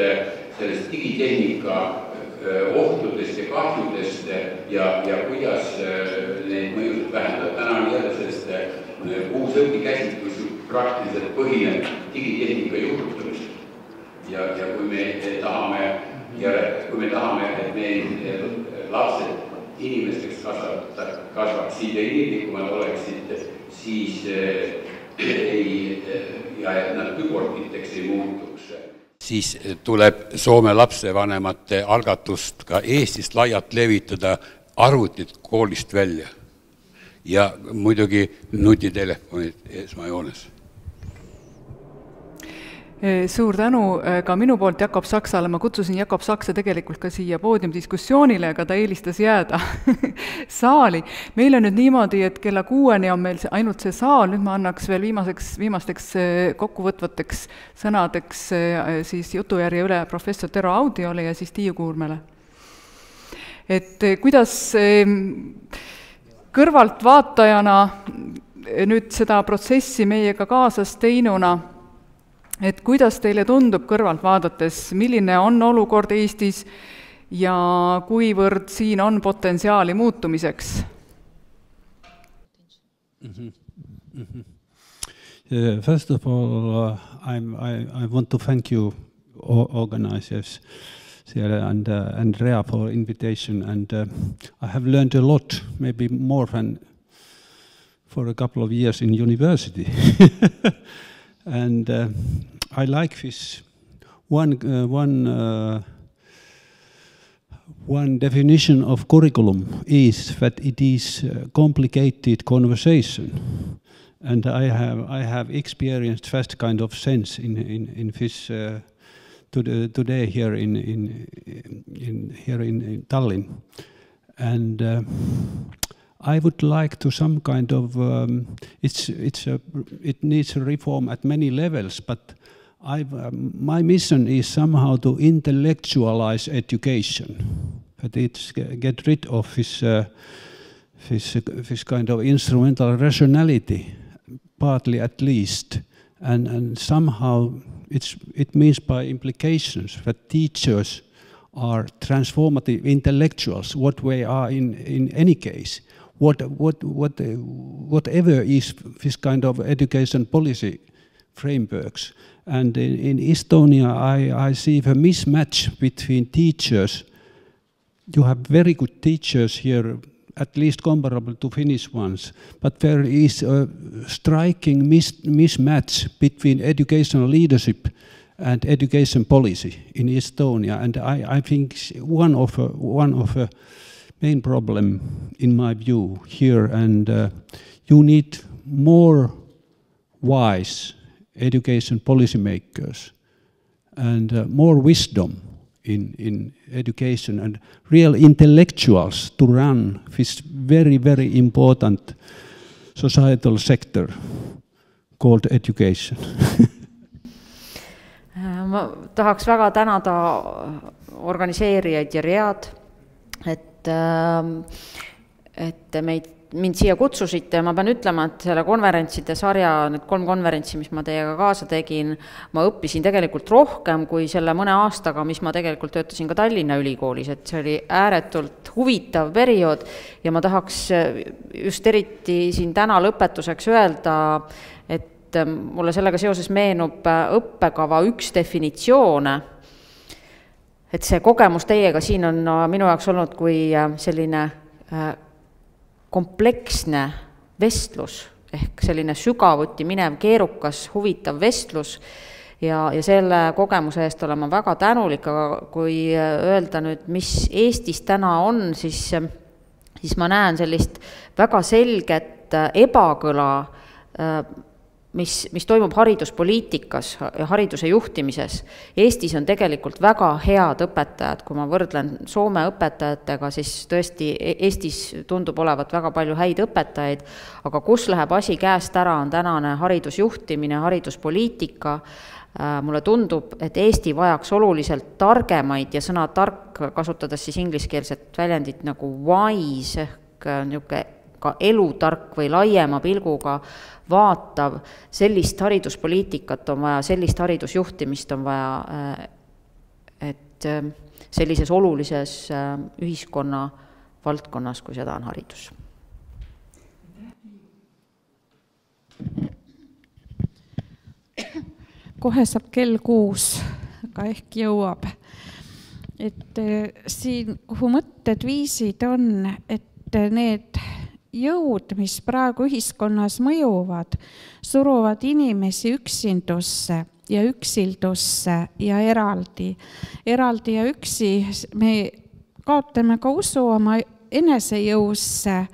S11: sellest digitehnika ohtudest ja kahjudest ja kuidas neid mõjusid vähendada. Täna on jälle sellest uus õpikäsitlus praktiliselt põhineb digitehnika juhtutamist. Ja kui me tahame, et meil lapsed inimesteks kasvaksid ja inimlikumad oleksid, siis ja et nad küborgiteks ei muutuks.
S12: Siis tuleb Soome lapsevanemate algatust ka Eestist laialt levitada arvutid koolist välja ja muidugi nutitelefonid esmajoones.
S1: Suur tänu ka minu poolt Jakob Saksale, ma kutsusin Jakob Saksa tegelikult ka siia poodiumdiskussioonile, aga ta eelistas jääda saali. Meil on nüüd niimoodi, et kella 6 on meil ainult see saal, nüüd ma annaks veel viimasteks kokkuvõtvateks sõnadeks siis jutujärje üle professor Tero Audiole ja siis Tiiu Kuurmele. Et kuidas kõrvalt vaatajana nüüd seda protsessi meiega kaasas teinuna, et kuidas teile tundub kõrvalt vaadates, milline on olukord Eestis ja kuivõrd siin on potentsiaali muutumiseks?
S3: First of all, I want to thank you, organizers, and Andrea for invitation. And I have learned a lot, maybe more than for a couple of years in university. And I like this one definition of curriculum is that it is complicated conversation. And I have experienced that kind of sense in this today here in Tallinn, and I would like to some kind of it needs a reform at many levels, but my mission is somehow to intellectualize education, that it's get rid of this kind of instrumental rationality, partly at least, and somehow it means by implications that teachers are transformative intellectuals, what we are in any case, whatever is this kind of education policy frameworks. And in Estonia, I see the mismatch between teachers. You have very good teachers here, at least comparable to Finnish ones, but there is a striking mismatch between educational leadership and education policy in Estonia, and I think one of the main problem in my view here, and you need more wise education policymakers and more wisdom in education and real intellectuals to run this very, very important societal sector called education.
S4: Ma tahaks väga tänada organiseerijaid ja Read, et mind siia kutsusite. Ma pean ütlema, et selle konverentside sarja, need 3 konverentsi, mis ma teiega kaasa tegin, ma õppisin tegelikult rohkem kui selle mõne aastaga, mis ma tegelikult töötasin ka Tallinna Ülikoolis, et see oli ääretult huvitav periood ja ma tahaks just eriti siin täna lõpetuseks öelda, et mulle sellega seoses meenub õppekava üks definitsioone, et see kogemus teiega siin on minu jaoks olnud kui selline kompleksne vestlus, ehk selline sügavuti minev, keerukas, huvitav vestlus ja selle kogemuse eest olen ma väga tänulik, aga kui öelda nüüd, mis Eestis täna on, siis ma näen sellist väga selget ebakõla, mis toimub hariduspoliitikas ja hariduse juhtimises. Eestis on tegelikult väga head õpetajad, kui ma võrdlen Soome õpetajatega, siis tõesti Eestis tundub olevat väga palju häid õpetajaid, aga kus läheb asi käest ära, on tänane haridusjuhtimine, hariduspoliitika. Mulle tundub, et Eesti vajaks oluliselt targemaid ja sõna tark, kasutades siis ingliskeelset väljendit nagu wise, ehk niisugune ka elutark või laiema pilguga vaatav, sellist hariduspoliitikat on vaja, sellist haridusjuhtimist on vaja, et sellises olulises ühiskonna valdkonnas, kui seda on haridus.
S5: Kohe saab kell 6, aga ehk jõuab. Et siin, kuhu mõtted viisid on, et need jõud, mis praegu ühiskonnas mõjuvad, suruvad inimesi üksindusse ja üksildusse ja eraldi ja üksi me kaotame ka usu oma enesejõusse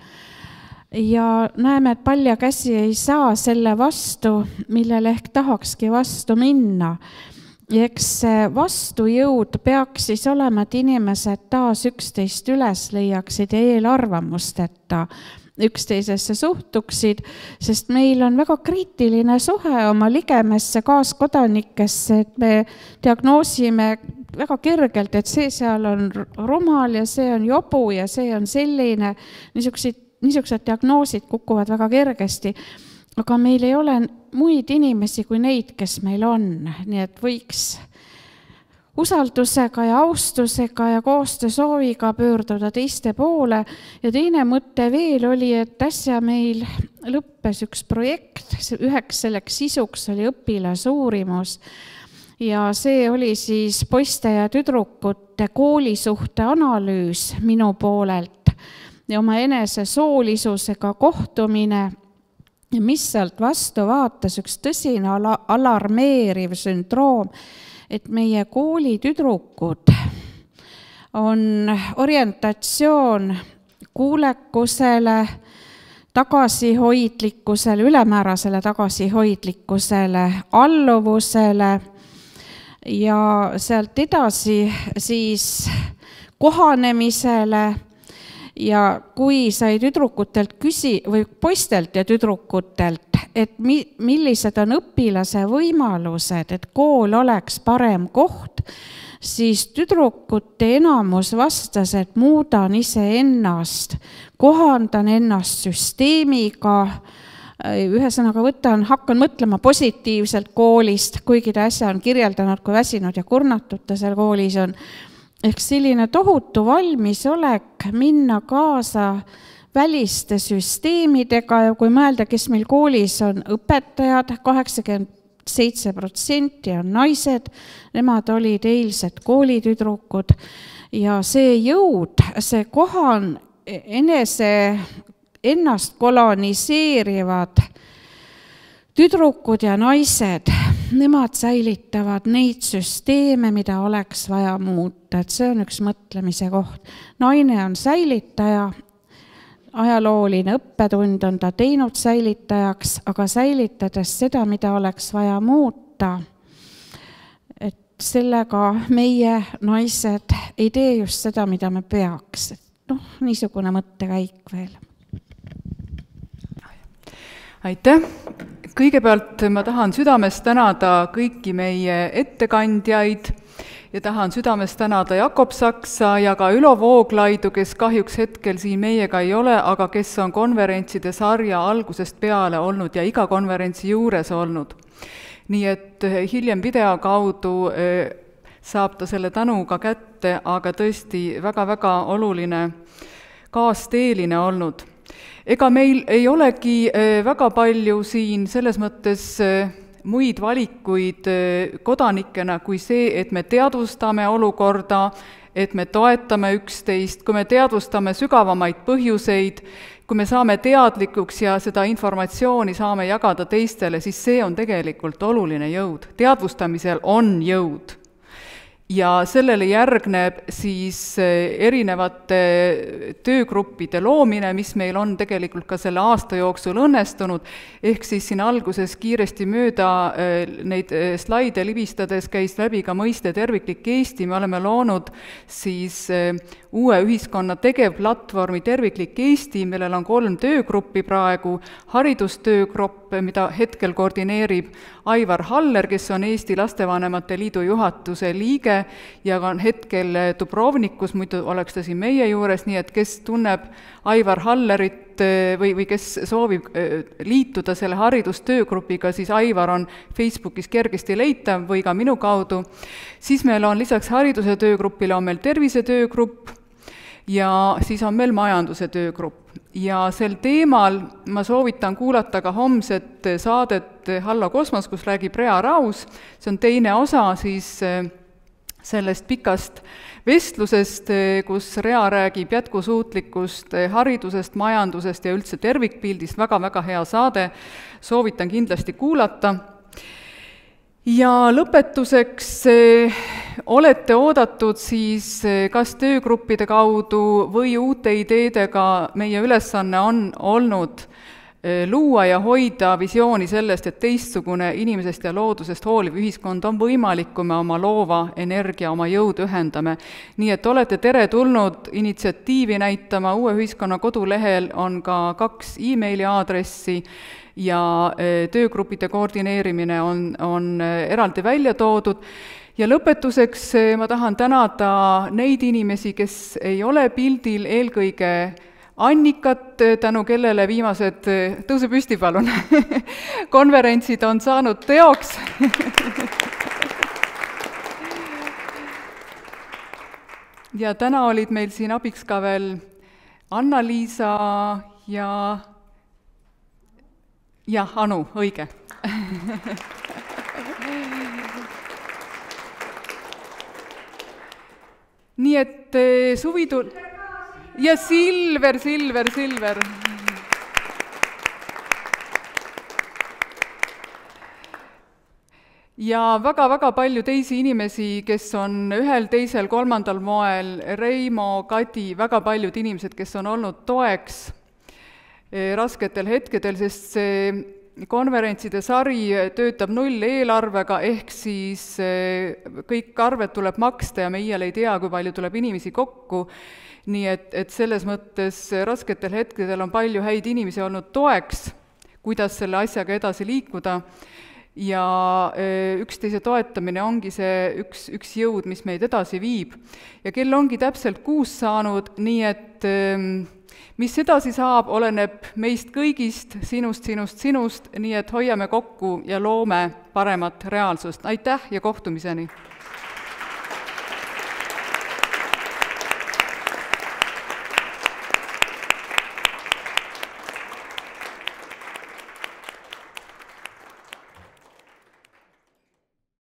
S5: ja näeme, et palja käsi ei saa selle vastu, millele ehk tahakski vastu minna. Ja eks see vastujõud peaks siis olema, et inimesed taas üksteist üles leiaksid ja eelarvamusteta üksteisesse suhtuksid, sest meil on väga kriitiline suhe oma ligemesse kaaskodanikesse, et me diagnoosime väga kergelt, et see seal on rumal ja see on jobu ja see on selline, niisugused niisugused diagnoosid kukuvad väga kergesti, aga meil ei ole muid inimesi kui neid, kes meil on, nii et võiks usaldusega ja austusega ja koostöösooviga pöörduda teiste poole. Ja teine mõte veel oli, et äsja meil lõppes üks projekt, üheks selleks sisuks oli õpilasuurimus ja see oli siis poiste ja tüdrukute koolisuhte analüüs minu poolelt ja oma enese soolisusega kohtumine. Ja mis sealt vastu vaatas üks tõsine alarmeeriv sündroom, et meie kooli tüdrukud on orientatsioon kuulekusele, tagasihoidlikkusele, ülemäärasele tagasihoidlikkusele, alluvusele ja sealt edasi siis kohanemisele. Ja kui sai tüdrukutelt või poistelt ja tüdrukutelt, et millised on õpilase võimalused, et kool oleks parem koht, siis tüdrukute enamus vastas, et muudan iseennast, kohandan ennast süsteemiga, ühesõnaga hakkan mõtlema positiivselt koolist, kuigi ta äsja on kirjeldanud, kui väsinud ja kurnatud ta seal koolis on. Ehk selline tohutu valmisolek minna kaasa väliste süsteemidega ja kui mõelda, kes meil koolis on õpetajad, 87% on naised, nemad olid eilsed koolitüdrukud ja see jõud, see kohan ennast koloniseerivad tüdrukud ja naised, nemad säilitavad neid süsteeme, mida oleks vaja muuta, et see on üks mõtlemise koht. Naine on säilitaja, ajalooline õppetund on ta teinud säilitajaks, aga säilitades seda, mida oleks vaja muuta, et sellega meie naised ei tee just seda, mida me peaks. Niisugune mõttekäik veel.
S1: Aitäh! Kõigepealt ma tahan südamest tänada kõiki meie ettekandjaid ja tahan südamest tänada Jakob Saksa ja ka Ülo Vooglaidu, kes kahjuks hetkel siin meiega ei ole, aga kes on konverentside sarja algusest peale olnud ja iga konverentsi juures olnud. Nii et hiljem video kaudu saab ta selle tänuga kätte, aga tõesti väga-väga oluline kaasteeline olnud. Ega meil ei olegi väga palju siin selles mõttes muid valikuid kodanikena kui see, et me teadvustame olukorda, et me toetame üksteist, kui me teadvustame sügavamaid põhjuseid, kui me saame teadlikuks ja seda informatsiooni saame jagada teistele, siis see on tegelikult oluline jõud. Teadvustamisel on jõud. Ja sellele järgneb siis erinevate töögruppide loomine, mis meil on tegelikult ka selle aasta jooksul õnnestunud, ehk siis siin alguses kiiresti mööda neid slaide libistades käis läbi ka mõiste terviklik Eesti, me oleme loonud siis uue ühiskonna tegevplatvormi Terviklik Eesti, millel on 3 töögruppi praegu, haridustöögrupp, mida hetkel koordineerib Aivar Haller, kes on Eesti Lastevanemate Liidu juhatuse liige ja on hetkel Dubrovnikus, muidu oleks ta siin meie juures, nii et kes tunneb Aivar Hallerit või kes soovib liituda selle haridustöögrupiga, siis Aivar on Facebookis kergesti leitav või ka minu kaudu. Siis meil on lisaks hariduse töögrupile on meil tervisetöögrupp ja siis on meil majanduse töögrupp. Ja sel teemal ma soovitan kuulata ka homset saadet Hallo Kosmos, kus räägib Rea Raus. See on teine osa siis sellest pikast vestlusest, kus Rea räägib jätkusuutlikust haridusest, majandusest ja üldse tervikpildist. Väga-väga hea saade, soovitan kindlasti kuulata. Ja lõpetuseks olete oodatud siis kas töögruppide kaudu või uute ideedega. Meie ülesanne on olnud luua ja hoida visiooni sellest, et teistsugune inimesest ja loodusest hooliv ühiskond on võimalik, kui me oma loova energia, oma jõud ühendame. Nii et olete tere tulnud initsiatiivi näitama, Uue Ühiskonna kodulehel on ka 2 e-maili aadressi ja töögruppide koordineerimine on eraldi välja toodud. Ja lõpetuseks ma tahan tänada neid inimesi, kes ei ole pildil, eelkõige Annikat, tänu kellele viimased, tõuse püsti palun, konverentsid on saanud teoks. Ja täna olid meil siin abiks ka veel Anna-Liisa ja Anu, õige. Nii et suvitul... Ja Silver. Ja väga-väga palju teisi inimesi, kes on ühel, teisel, kolmandal moel, Reimo, Kadi, väga paljud inimesed, kes on olnud toeks rasketel hetkedel, sest see konverentside sari töötab nulleelarvega, ehk siis kõik arved tuleb maksta ja me iial ei tea, kui palju tuleb inimesi kokku. Nii et selles mõttes rasketel hetkedel on palju häid inimesi olnud toeks, kuidas selle asjaga edasi liikuda. Ja üksteise toetamine ongi see üks jõud, mis meid edasi viib. Ja kell ongi täpselt 6 saanud, nii et mis edasi saab, oleneb meist kõigist, sinust, nii et hoiame kokku ja loome paremat reaalsust. Aitäh ja kohtumiseni!